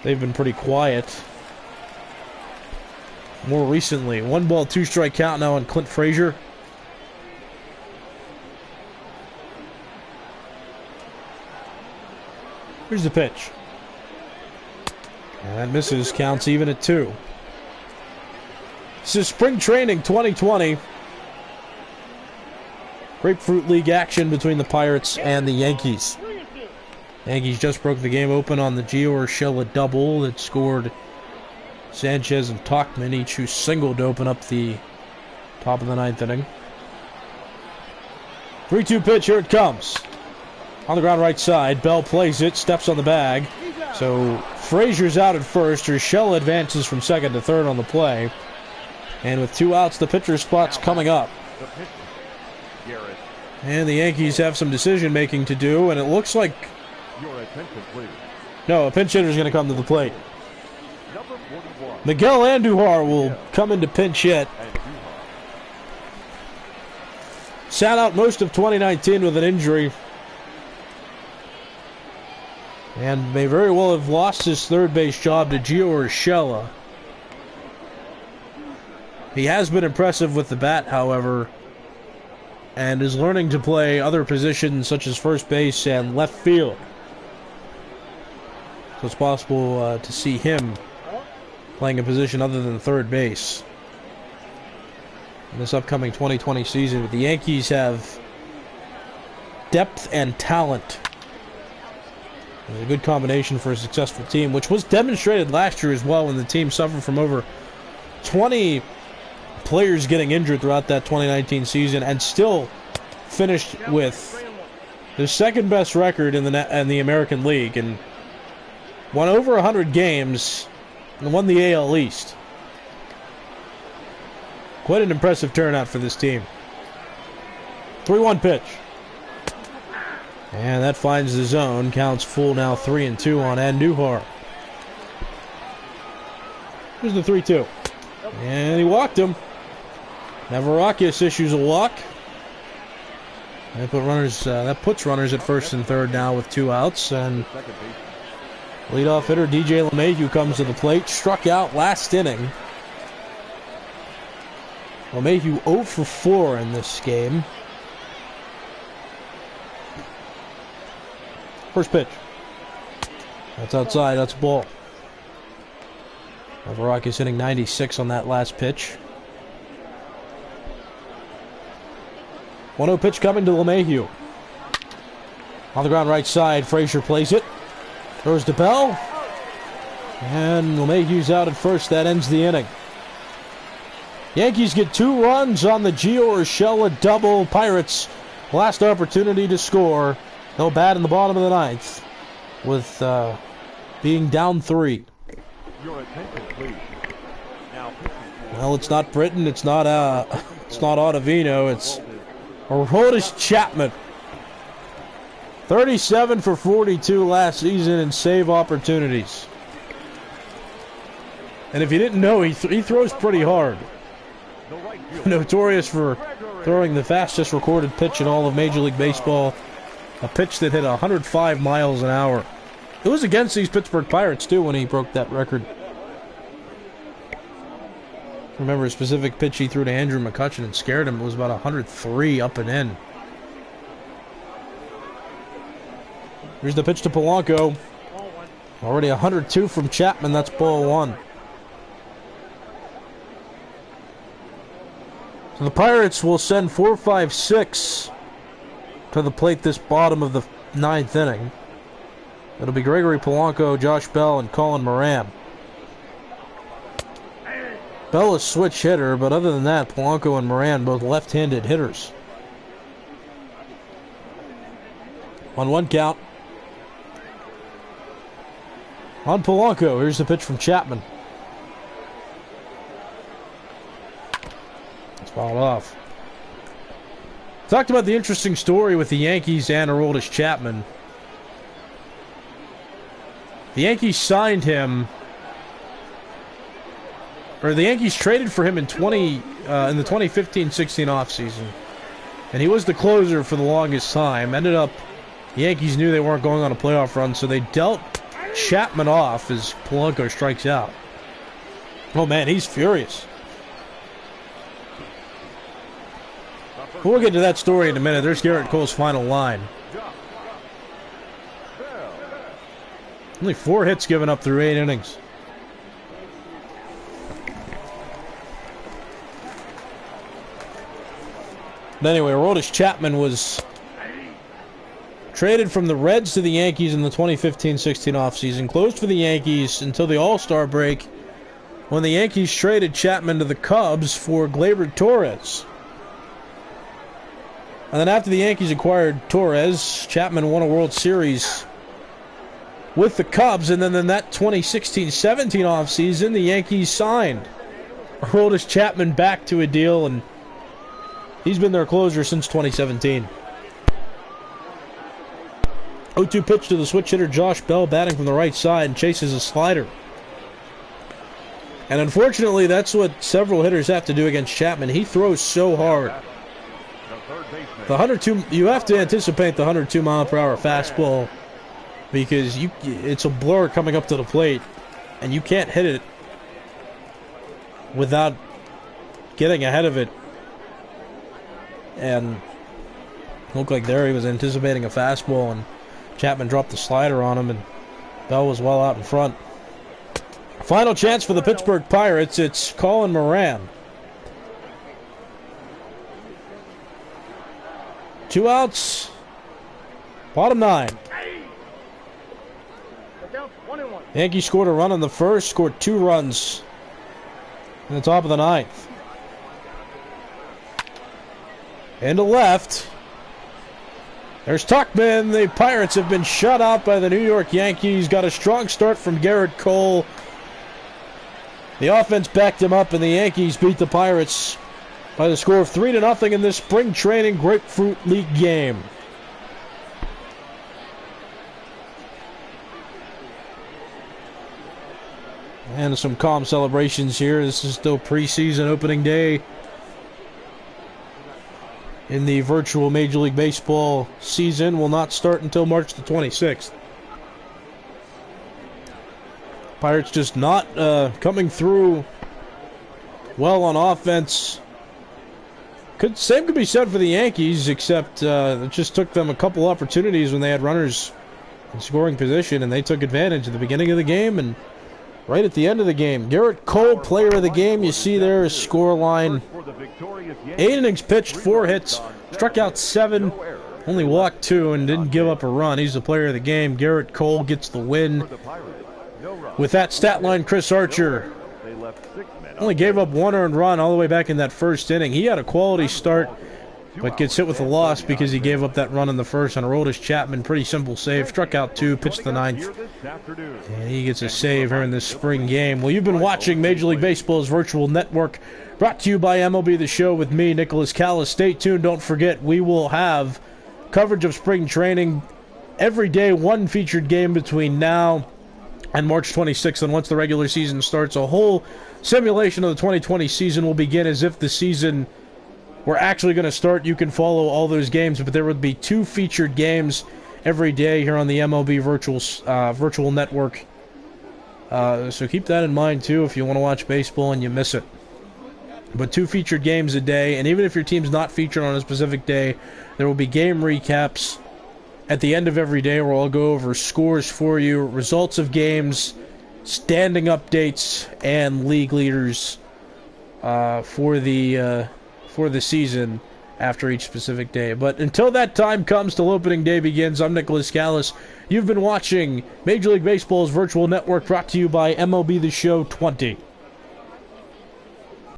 they've been pretty quiet. More recently, 1 ball, 2 strike count now on Clint Frazier. Here's the pitch. And that misses, counts even at 2. This is spring training 2020. Grapefruit League action between the Pirates and the Yankees. Yankees just broke the game open on the Gio Urshela double that scored Sanchez and Tauchman, each who singled to open up the top of the 9th inning. 3-2 pitch, here it comes. On the ground right side, Bell plays it, steps on the bag. So Frazier's out at first. Urshela advances from second to third on the play. And with 2 outs, the pitcher spot's coming up. The pitcher, Garrett. And the Yankees have some decision-making to do, and it looks like... Your attention, please. No, a pinch hitter's going to come to the plate. Number 41. Miguel Andujar will come into pinch hit. Andujar. Sat out most of 2019 with an injury. And may very well have lost his third base job to Gio Urshela. He has been impressive with the bat, however, and is learning to play other positions such as first base and left field. So it's possible to see him playing a position other than third base in this upcoming 2020 season. But the Yankees have depth and talent. It's a good combination for a successful team, which was demonstrated last year as well when the team suffered from over 20 players getting injured throughout that 2019 season and still finished with the second best record in the American League and won over 100 games and won the AL East. Quite an impressive turnout for this team. 3-1 pitch. And that finds the zone. Counts full now, 3-2 on Andujar. Here's the 3-2. And he walked him. Navarakis issues a walk. That puts runners at first and third now with 2 outs. And leadoff hitter DJ LeMahieu comes to the plate. Struck out last inning. LeMahieu 0 for 4 in this game. First pitch. That's outside. That's a ball. Navarakis hitting 96 on that last pitch. 1-0 pitch coming to LeMahieu. On the ground right side, Frazier plays it. Throws to Bell. And LeMahieu's out at first. That ends the inning. Yankees get 2 runs on the Gio Urshela double. Pirates last opportunity to score. No bat in the bottom of the 9th with being down 3. Your attention, please. Now, well, it's not Britton. It's not Ottavino. It's Aroldis Chapman. 37 for 42 last season in save opportunities. And if you didn't know, he throws pretty hard. Notorious for throwing the fastest recorded pitch in all of Major League Baseball. A pitch that hit 105 miles an hour. It was against these Pittsburgh Pirates, too, when he broke that record. Remember a specific pitch he threw to Andrew McCutchen and scared him. It was about 103 up and in. Here's the pitch to Polanco. Already 102 from Chapman. That's ball 1. So the Pirates will send 4-5-6 to the plate this bottom of the 9th inning. It'll be Gregory Polanco, Josh Bell, and Colin Moran. Bell is switch hitter, but other than that, Polanco and Moran both left-handed hitters. 1-1 count. On Polanco, here's the pitch from Chapman. It's fouled off. Talked about the interesting story with the Yankees and Aroldis Chapman. The Yankees signed him, or the Yankees traded for him in the 2015-16 offseason. And he was the closer for the longest time. Ended up, the Yankees knew they weren't going on a playoff run, so they dealt Chapman off as Polanco strikes out. Oh man, he's furious. We'll get to that story in a minute. There's Garrett Cole's final line. Only 4 hits given up through 8 innings. But anyway, Aroldis Chapman was traded from the Reds to the Yankees in the 2015-16 offseason. Closed for the Yankees until the All-Star break, when the Yankees traded Chapman to the Cubs for Gleyber Torres. And then after the Yankees acquired Torres, Chapman won a World Series with the Cubs. And then in that 2016-17 offseason, the Yankees signed Aroldis Chapman back to a deal, and he's been their closer since 2017. 0-2 pitch to the switch hitter Josh Bell, batting from the right side, and chases a slider. And unfortunately, that's what several hitters have to do against Chapman. He throws so hard. The 102, you have to anticipate the 102 mile per hour fastball, because it's a blur coming up to the plate, and you can't hit it without getting ahead of it. And it looked like there he was anticipating a fastball, and Chapman dropped the slider on him, and Bell was well out in front. Final chance for the Pittsburgh Pirates. It's Colin Moran. 2 outs. Bottom 9. Yankees scored a run in the first, scored 2 runs in the top of the 9th. Into left. There's Tuckman. The Pirates have been shut out by the New York Yankees. Got a strong start from Garrett Cole. The offense backed him up, and the Yankees beat the Pirates by the score of 3-0 in this spring training Grapefruit League game. And some calm celebrations here. This is still preseason opening day in the virtual Major League Baseball season. Will not start until March the 26th. Pirates just not coming through well on offense. Same could be said for the Yankees, except it just took them a couple opportunities when they had runners in scoring position, and they took advantage at the beginning of the game and right at the end of the game. Garrett Cole, player of the game. You see there his scoreline. 8 innings pitched, 4 hits, struck out 7, only walked 2, and didn't give up a run. He's the player of the game. Garrett Cole gets the win. With that stat line, Chris Archer only gave up 1 earned run all the way back in that first inning. He had a quality start, but gets hit with a loss because he gave up that run in the first on Aroldis Chapman. Pretty simple save. Struck out 2, pitched the 9th. And he gets a save here in this spring game. Well, you've been watching Major League Baseball's virtual network, brought to you by MLB The Show with me, Nicholas Callis. Stay tuned. Don't forget, we will have coverage of spring training every day, 1 featured game between now and March 26th. And once the regular season starts, a whole simulation of the 2020 season will begin as if the season were actually going to start. You can follow all those games, but there would be 2 featured games every day here on the MLB virtual network. So keep that in mind, too, if you want to watch baseball and you miss it. But 2 featured games a day, and even if your team's not featured on a specific day, there will be game recaps at the end of every day where I'll go over scores for you, results of games, standing updates, and league leaders for the season after each specific day. But until that time comes, till opening day begins, I'm Nicholas Callis. You've been watching Major League Baseball's virtual network, brought to you by MLB The Show 20.